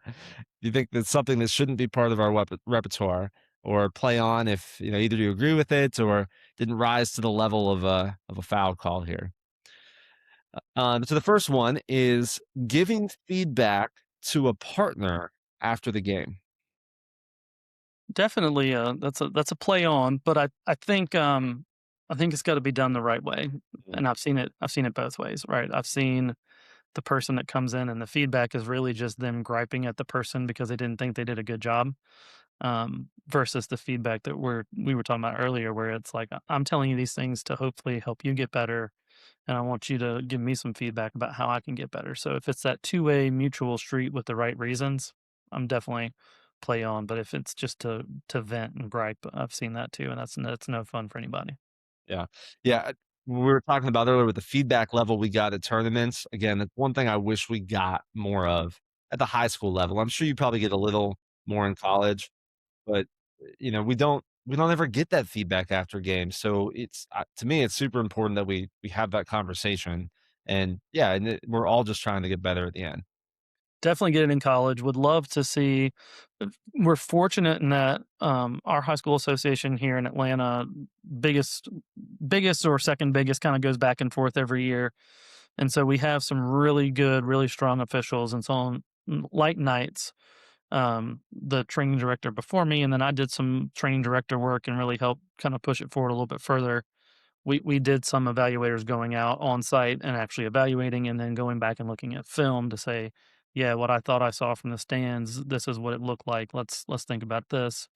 think that's something that shouldn't be part of our repertoire, or play on if either you agree with it or didn't rise to the level of a foul call here. So the first one is giving feedback to a partner after the game. Definitely, that's a play on, but I think it's gotta be done the right way, Mhm. and I've seen it both ways, right? I've seen the person that comes in and the feedback is really just them griping at the person because they didn't think they did a good job, versus the feedback that we were talking about earlier, where it's like, I'm telling you these things to hopefully help you get better, and I want you to give me some feedback about how I can get better. So if it's that two-way mutual street with the right reasons, I'm definitely play on. But if it's just to vent and gripe, I've seen that too, and that's no fun for anybody. Yeah. Yeah. We were talking about earlier with the feedback level we got at tournaments. Again, that's one thing I wish we got more of at the high school level. I'm sure you probably get a little more in college, but we don't ever get that feedback after games. So it's to me, it's super important that we have that conversation. And yeah, and we're all just trying to get better at the end. Definitely get it in college. Would love to see. We're fortunate in that our high school association here in Atlanta, biggest, biggest or second biggest, kind of goes back and forth every year, and so we have some really good, really strong officials. And so on light nights, the training director before me, and then I did some training director work and really helped kind of push it forward a little bit further. We did some evaluators going out on site and actually evaluating and then going back and looking at film to say, yeah, what I thought I saw from the stands, this is what it looked like. Let's think about this.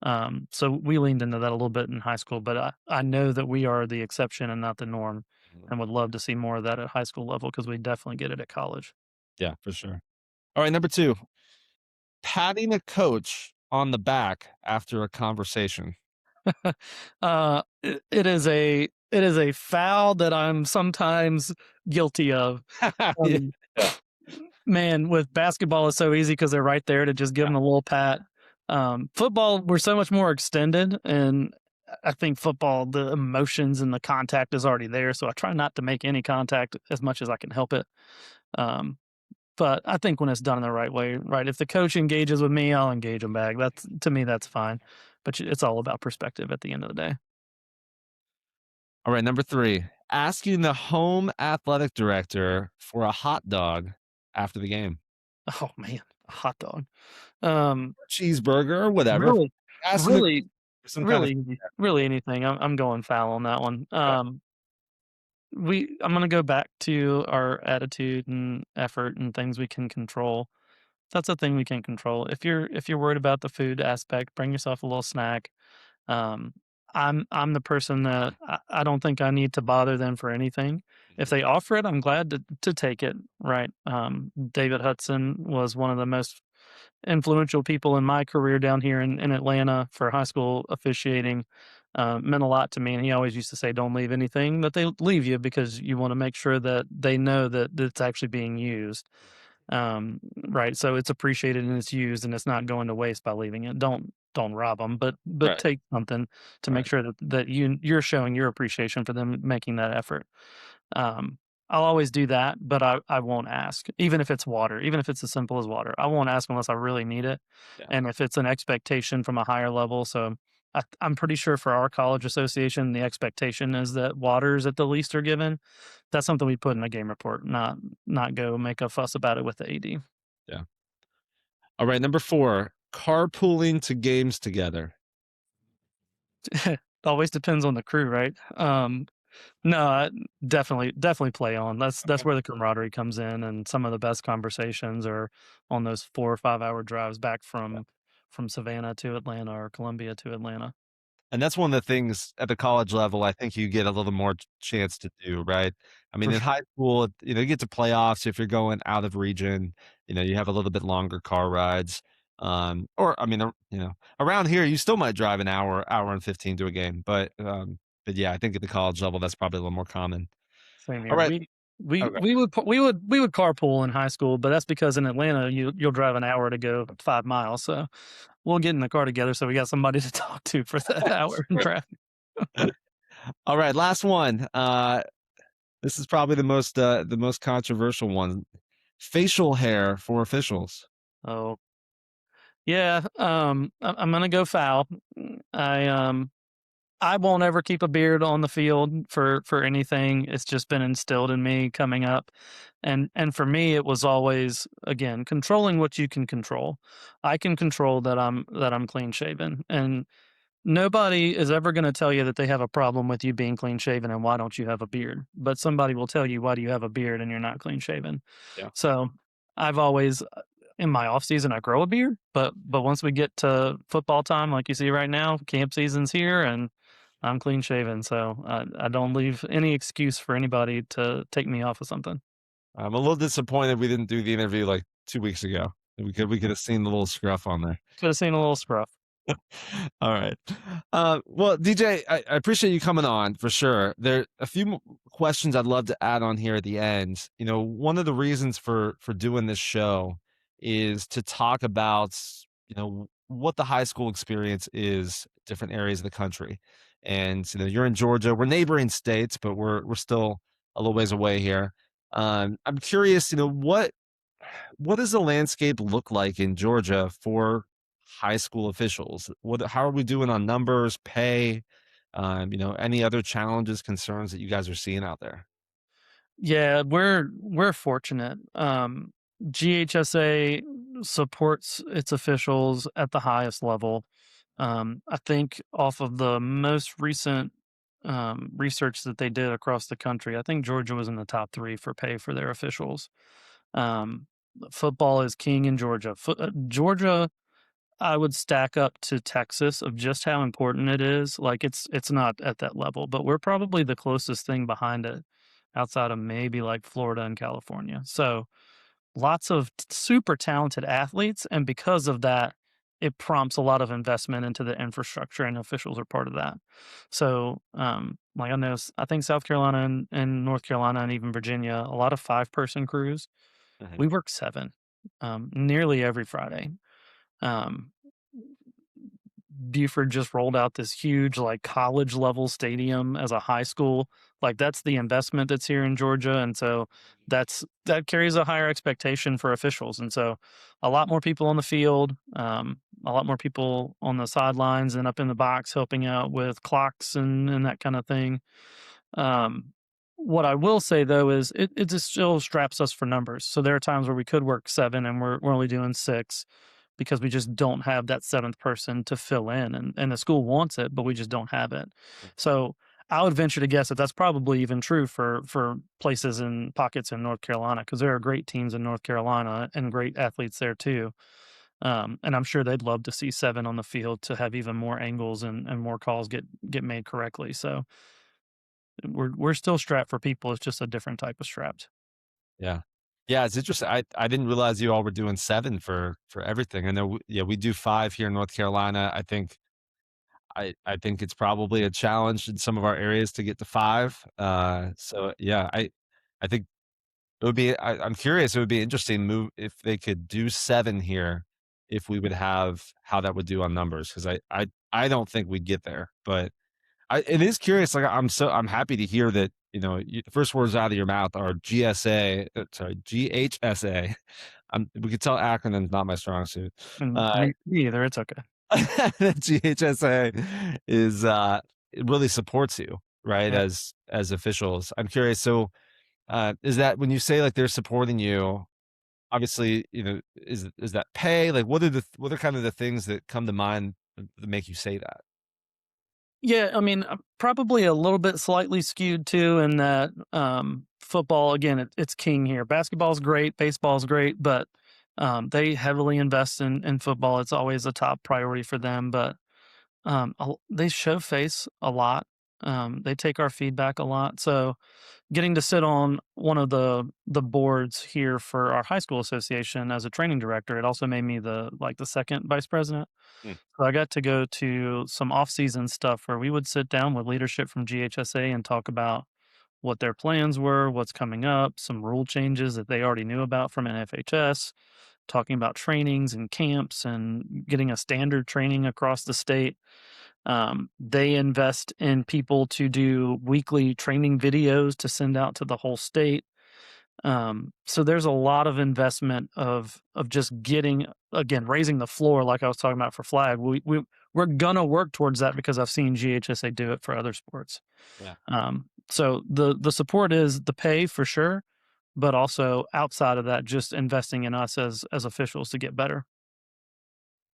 So we leaned into that a little bit in high school, but I know that we are the exception and not the norm, Mhm. and would love to see more of that at high school level because we definitely get it at college. Yeah, for sure. All right, number two, patting a coach on the back after a conversation. It is a foul that I'm sometimes guilty of. Yeah, Um, yeah, Man, with basketball, it's so easy because 'cause they're right there to just give yeah. them a little pat. Football, we're so much more extended, and I think football, the emotions and the contact is already there, so I try not to make any contact as much as I can help it. Um, but I think when it's done in the right way, right? If the coach engages with me, I'll engage him back. That's to me, that's fine. But it's all about perspective at the end of the day. All right, number three, asking the home athletic director for a hot dog after the game. Oh man, a hot dog. Um, Cheeseburger, whatever. really, Asking the really, for some kind of really, really anything. I'm going foul on that one. okay. I'm gonna go back to our attitude and effort and things we can control. That's a thing we can control. If you're worried about the food aspect, bring yourself a little snack. Um, I'm the person that I don't think I need to bother them for anything. If Mhm, they offer it, I'm glad to take it. Right. David Hudson was one of the most influential people in my career down here in Atlanta for high school officiating. meant a lot to me. And he always used to say, "Don't leave anything that they leave you because you want to make sure that they know that it's actually being used." Right. So it's appreciated and it's used and it's not going to waste by leaving it. Don't rob them, but Right. take something to make Right. sure that you're showing your appreciation for them making that effort. Um, I'll always do that, but I won't ask, even if it's water, even if it's as simple as water. I won't ask unless I really need it, Yeah. and if it's an expectation from a higher level. So I'm pretty sure for our college association, the expectation is that waters at the least are given. That's something we put in a game report, not go make a fuss about it with the AD. Yeah. All right. Number 4, carpooling to games together. Always depends on the crew, right? No, definitely play on. That's Okay. where the camaraderie comes in, and some of the best conversations are on those 4 or 5 hour drives back from Savannah to Atlanta or Columbia to Atlanta. And that's one of the things at the college level I think you get a little more chance to do, right? I mean, For in sure. high school, you get to playoffs if you're going out of region, you have a little bit longer car rides. Or I mean, around here you still might drive an hour, hour and 15 to a game, but yeah, I think at the college level that's probably a little more common. Same All here. right. We Okay. we would carpool in high school, but that's because in Atlanta you'll drive an hour to go 5 miles. So we'll get in the car together, so we got somebody to talk to for that hour in Sure. traffic. All right, last one. This is probably the most controversial one. Facial hair for officials. Oh yeah, I'm gonna go foul. I won't ever keep a beard on the field for anything. It's just been instilled in me coming up. And for me it was always again controlling what you can control. I can control that I'm clean shaven. And nobody is ever going to tell you that they have a problem with you being clean shaven and why don't you have a beard. But somebody will tell you why do you have a beard and you're not clean shaven. Yeah. So I've always in my off season I grow a beard, but once we get to football time, like you see right now, camp season's here and I'm clean shaven, so I don't leave any excuse for anybody to take me off of something. I'm a little disappointed we didn't do the interview like 2 weeks ago. We could have seen the little scruff on there. Could have seen a little scruff. All right. Well, DJ, I appreciate you coming on for sure. There a few questions I'd love to add on here at the end. One of the reasons for doing this show is to talk about what the high school experience is, different areas of the country, and you're in Georgia. We're neighboring states, but we're still a little ways away here. I'm curious, what does the landscape look like in Georgia for high school officials? How are we doing on numbers, pay, any other challenges, concerns that you guys are seeing out there? Yeah, we're fortunate. GHSA supports its officials at the highest level. I think off of the most recent research that they did across the country, I think Georgia was in the top three for pay for their officials. Um, Football is king in Georgia. Georgia I would stack up to Texas of just how important it is. Like it's not at that level, but we're probably the closest thing behind it outside of maybe like Florida and California. So lots of super talented athletes. And because of that, it prompts a lot of investment into the infrastructure and officials are part of that. So, like I think South Carolina and North Carolina and even Virginia, a lot of 5-person crews, Mhm. we work 7, nearly every Friday. Um, Buford just rolled out this huge, like, college level stadium as a high school. Like, that's the investment that's here in Georgia, and so that carries a higher expectation for officials, and so a lot more people on the field, a lot more people on the sidelines and up in the box helping out with clocks and that kinda thing. Um, what I will say, though, is it just still straps us for numbers, so there are times where we could work 7 and we're only doing 6 because we just don't have that 7th person to fill in, and the school wants it, but we just don't have it. So, I would venture to guess that that's probably even true for places and pockets in North Carolina because there are great teams in North Carolina and great athletes there too. And I'm sure they'd love to see 7 on the field to have even more angles and more calls get made correctly. So, we're still strapped for people, it's just a different type of strapped. Yeah. Yeah, it's interesting. I didn't realize you all were doing 7 for everything. I know, yeah, we do 5 here in North Carolina. I think it's probably a challenge in some of our areas to get to 5. So yeah, I think it would be I'm curious, it would be interesting move if they could do 7 here, if we would have how that would do on numbers, 'cause I don't think we'd get there, but it is curious, like, I'm happy to hear that, the first words out of your mouth are GSA, sorry, GHSA. We could tell acronyms not my strong suit. And Uh, me either, it's okay. GHSA is, it really supports you, right, Yeah. as officials. I'm curious, so, is that when you say, like, they're supporting you, obviously, is that pay? Like, what are kind of the things that come to mind that make you say that? Yeah, I mean, probably a little bit slightly skewed too in that, football, again, it's king here. Basketball's great, baseball's great, but, they heavily invest in football. It's always a top priority for them, but, they show face a lot. They take our feedback a lot, so getting to sit on one of the boards here for our high school association as a training director, it also made me the second vice president. Mm. So I got to go to some off-season stuff where we would sit down with leadership from GHSA and talk about what their plans were, what's coming up, some rule changes that they already knew about from NFHS, talking about trainings and camps and getting a standard training across the state. They invest in people to do weekly training videos to send out to the whole state. So there's a lot of investment of just getting, again, raising the floor, like I was talking about for flag. We're gonna work towards that because I've seen GHSA do it for other sports. Yeah. So the support is the pay for sure, but also outside of that, just investing in us as officials to get better.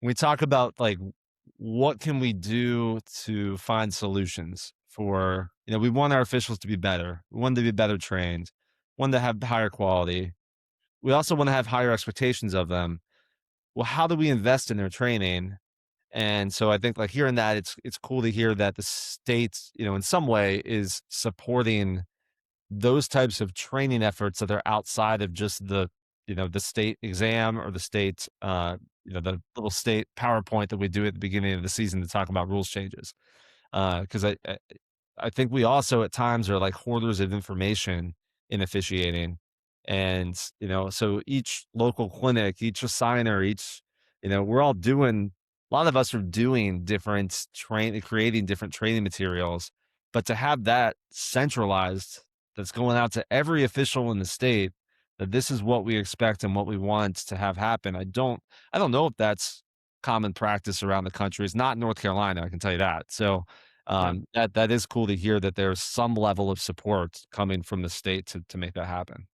We talk about, like, what can we do to find solutions for, we want our officials to be better. We want them to be better trained, want to have higher quality. We also want to have higher expectations of them. Well, how do we invest in their training? And so I think, like, hearing that, it's cool to hear that the state, in some way is supporting those types of training efforts that are outside of just the state exam or the state, the little state PowerPoint that we do at the beginning of the season to talk about rules changes. Because I think we also at times are like hoarders of information in officiating. And, so each local clinic, each assigner, we're all doing, a lot of us are doing different creating different training materials. But to have that centralized, that's going out to every official in the state, that this is what we expect and what we want to have happen. I don't know if that's common practice around the country. It's not in North Carolina, I can tell you that. So, Yeah. that is cool to hear that there's some level of support coming from the state to make that happen.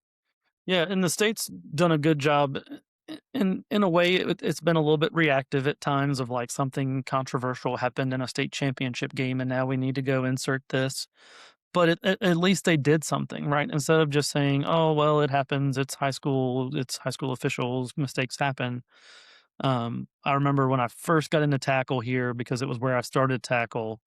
Yeah, and the state's done a good job. In a way, it's been a little bit reactive at times of like something controversial happened in a state championship game, and now we need to go insert this. But at least they did something, right? Instead of just saying, "Oh, well, it happens. It's high school officials. Mistakes happen." I remember when I first got into tackle here because it was where I started tackle.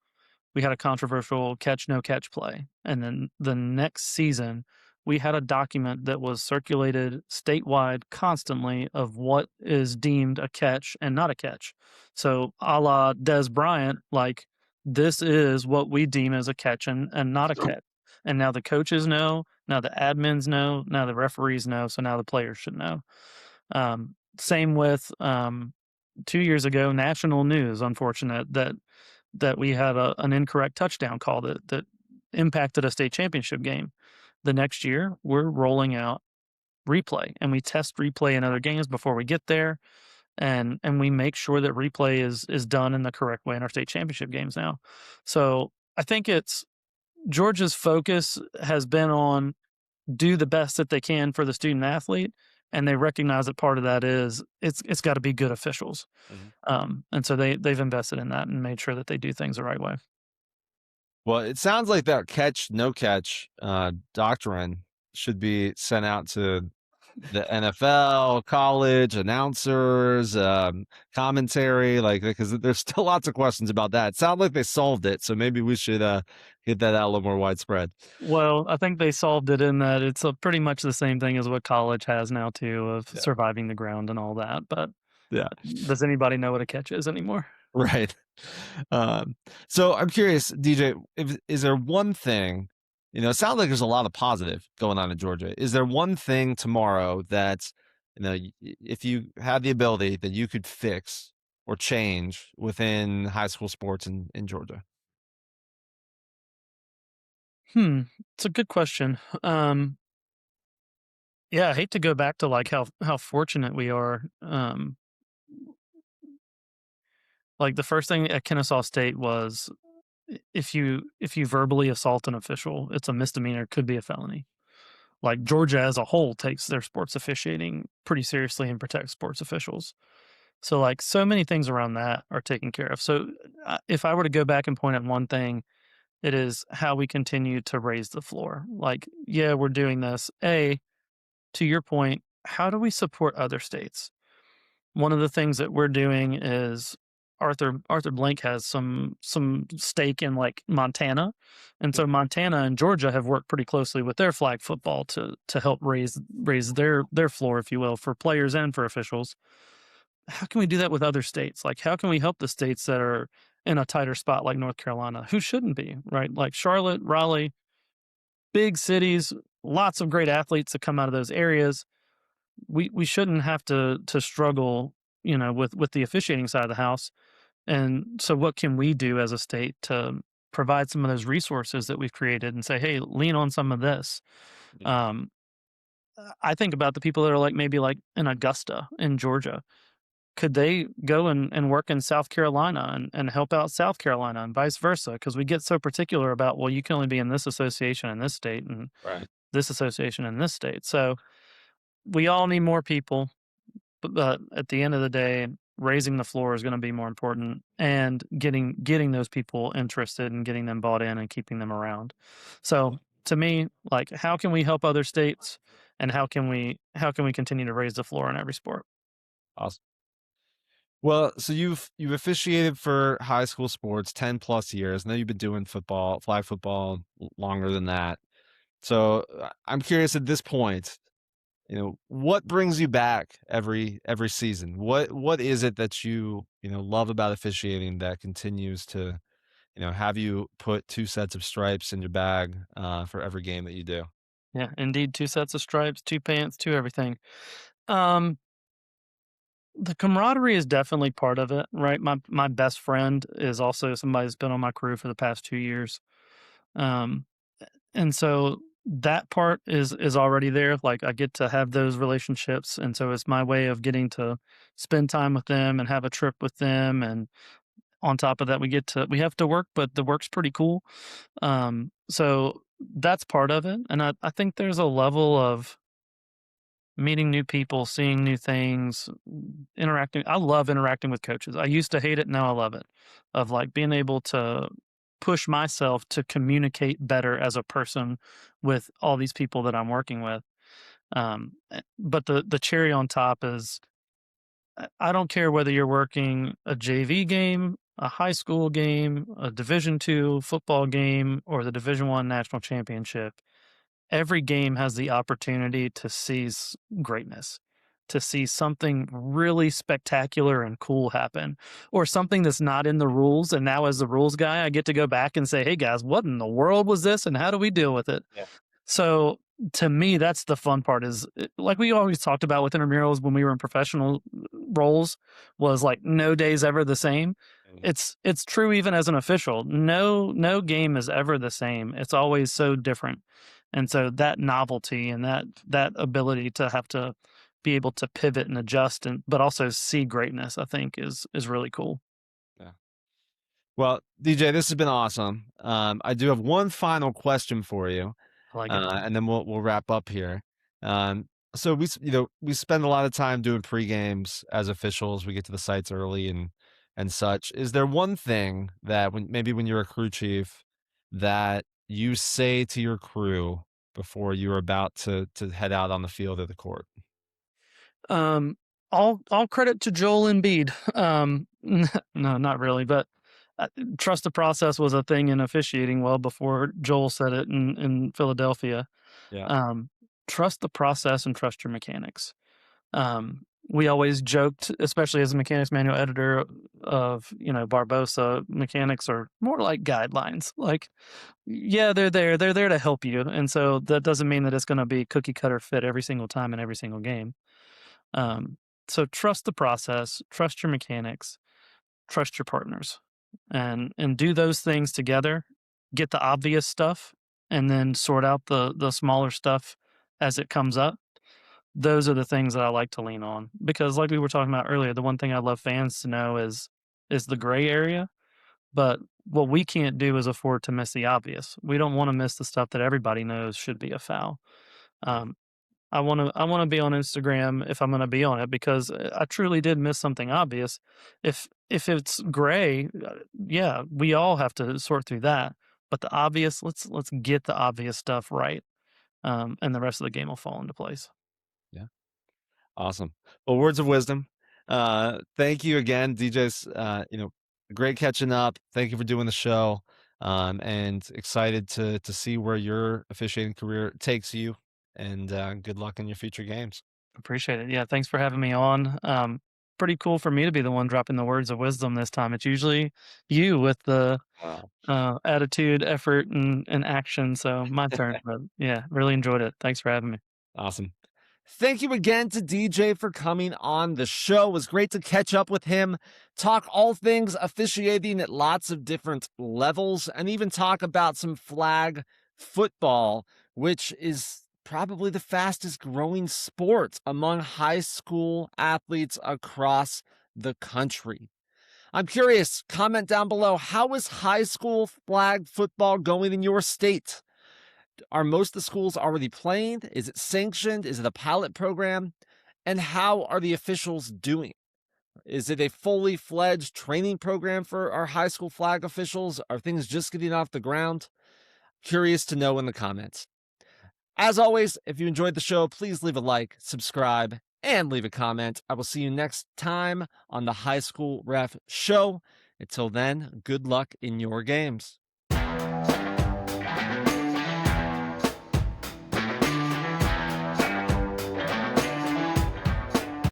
We had a controversial catch no catch play. And then the next season, we had a document that was circulated statewide constantly of what is deemed a catch and not a catch. So, a la Des Bryant, like, this is what we deem as a catch and not a catch. And now the coaches know, now the admins know, now the referees know, so now the players should know. Same with 2 years ago, national news, unfortunate that we had an incorrect touchdown call that impacted a state championship game. The next year, we're rolling out replay, and we test replay in other games before we get there, and we make sure that replay is done in the correct way in our state championship games now. So I think it's Georgia's focus has been on do the best that they can for the student athlete, and they recognize that part of that is it's got to be good officials. Mhm. And so they've invested in that and made sure that they do things the right way. Well, it sounds like that catch, no catch, doctrine should be sent out to the NFL, college, announcers, commentary, like, because there's still lots of questions about that. It sounds like they solved it, so maybe we should, get that out a little more widespread. Well, I think they solved it in that it's pretty much the same thing as what college has now too, of Yeah. surviving the ground and all that. But Yeah. does anybody know what a catch is anymore? Right. Um, so I'm curious, DJ, if is there one thing, it sounds like there's a lot of positive going on in Georgia. Is there one thing tomorrow that, if you had the ability that you could fix or change within high school sports in Georgia? Hmm, it's a good question. Yeah, I hate to go back to like how fortunate we are. Like the first thing at Kennesaw State was if you verbally assault an official, it's a misdemeanor, could be a felony. Like Georgia as a whole takes their sports officiating pretty seriously and protects sports officials. So like so many things around that are taken care of. So if I were to go back and point at one thing, it is how we continue to raise the floor. Like, yeah, we're doing this. To your point, how do we support other states? One of the things that we're doing is Arthur Blank has some stake in like Montana, and Yep. so Montana and Georgia have worked pretty closely with their flag football to help raise their floor, if you will, for players and for officials. How can we do that with other states? Like, how can we help the states that are in a tighter spot like North Carolina, who shouldn't be, right? Like Charlotte, Raleigh, big cities, lots of great athletes that come out of those areas. We shouldn't have to struggle, with the officiating side of the house. And so what can we do as a state to provide some of those resources that we've created and say, hey, lean on some of this. Yeah. Um, I think about the people that are like maybe like in Augusta in Georgia. Could they go and work in South Carolina and help out South Carolina and vice versa? Because we get so particular about, well, you can only be in this association in this state and Right. this association in this state. So we all need more people. But at the end of the day, raising the floor is gonna be more important and getting those people interested and getting them bought in and keeping them around. So, to me, like, how can we help other states, and how can we continue to raise the floor in every sport? Awesome. Well, so you've officiated for high school sports 10 plus years. Now you've been doing football, flag football longer than that. So I'm curious at this point, what brings you back every season? What is it that you love about officiating that continues to, have you put two sets of stripes in your bag for every game that you do? Yeah, indeed, 2 sets of stripes, 2 pants, 2 everything. Um, the camaraderie is definitely part of it, right? My best friend is also somebody that's been on my crew for the past 2 years. Um And so that part is already there, like, I get to have those relationships, and so it's my way of getting to spend time with them and have a trip with them, and on top of that, we have to work, but the work's pretty cool. So that's part of it, and I think there's a level of meeting new people, seeing new things, interacting. I love interacting with coaches. I used to hate it, now I love it. Of like being able to push myself to communicate better as a person with all these people that I'm working with. But the cherry on top is I don't care whether you're working a JV game, a high school game, a Division II football game, or the Division I national championship. Every game has the opportunity to seize greatness, to see something really spectacular and cool happen, or something that's not in the rules. And now, as the rules guy, I get to go back and say, hey guys, what in the world was this and how do we deal with it? Yeah. So to me, that's the fun part is like we always talked about with intramurals when we were in professional roles was like no day's ever the same. Mhm. It's true even as an official. No game is ever the same. It's always so different. And so that novelty and that ability to have to be able to pivot and adjust and but also see greatness, I think is really cool. Yeah. Well, DJ, this has been awesome. I do have one final question for you, I like it. and then we'll wrap up here. Um, so we spend a lot of time doing pre games as officials. We get to the sites early and such. Is there one thing that when you're a crew chief that you say to your crew before you're about to head out on the field or the court? Um, all credit to Joel Embiid. No, not really, but trust the process was a thing in officiating well before Joel said it in Philadelphia. Yeah. Um, trust the process and trust your mechanics. we always joked, especially as a mechanics manual editor, of, Barbosa, mechanics are more like guidelines. Like, yeah, they're there to help you, and so that doesn't mean that it's going to be cookie cutter fit every single time in every single game. Um, so trust the process, trust your mechanics, trust your partners, and do those things together. Get the obvious stuff, and then sort out the smaller stuff as it comes up. Those are the things that I like to lean on because, like we were talking about earlier, the one thing I love fans to know is the gray area. But what we can't do is afford to miss the obvious. We don't want to miss the stuff that everybody knows should be a foul. Um, I wanna be on Instagram if I'm gonna be on it because I truly did miss something obvious. If it's gray, yeah, we all have to sort through that. But the obvious, let's get the obvious stuff right, and the rest of the game will fall into place. Yeah. Awesome. Well, words of wisdom. Thank you again, DJs. Great catching up. Thank you for doing the show. And excited to see where your officiating career takes you. And good luck in your future games. Appreciate it. Yeah, thanks for having me on. Pretty cool for me to be the one dropping the words of wisdom this time. It's usually you with the Wow. attitude, effort, and action. So my turn. But yeah, really enjoyed it. Thanks for having me. Awesome. Thank you again to DJ for coming on the show. It was great to catch up with him, talk all things officiating at lots of different levels, and even talk about some flag football, which is probably the fastest growing sport among high school athletes across the country. I'm curious, comment down below, how is high school flag football going in your state? Are most of the schools already playing? Is it sanctioned? Is it a pilot program? And how are the officials doing? Is it a fully fledged training program for our high school flag officials? Are things just getting off the ground? Curious to know in the comments. As always, if you enjoyed the show, please leave a like, subscribe, and leave a comment. I will see you next time on the High School Ref Show. Until then, good luck in your games.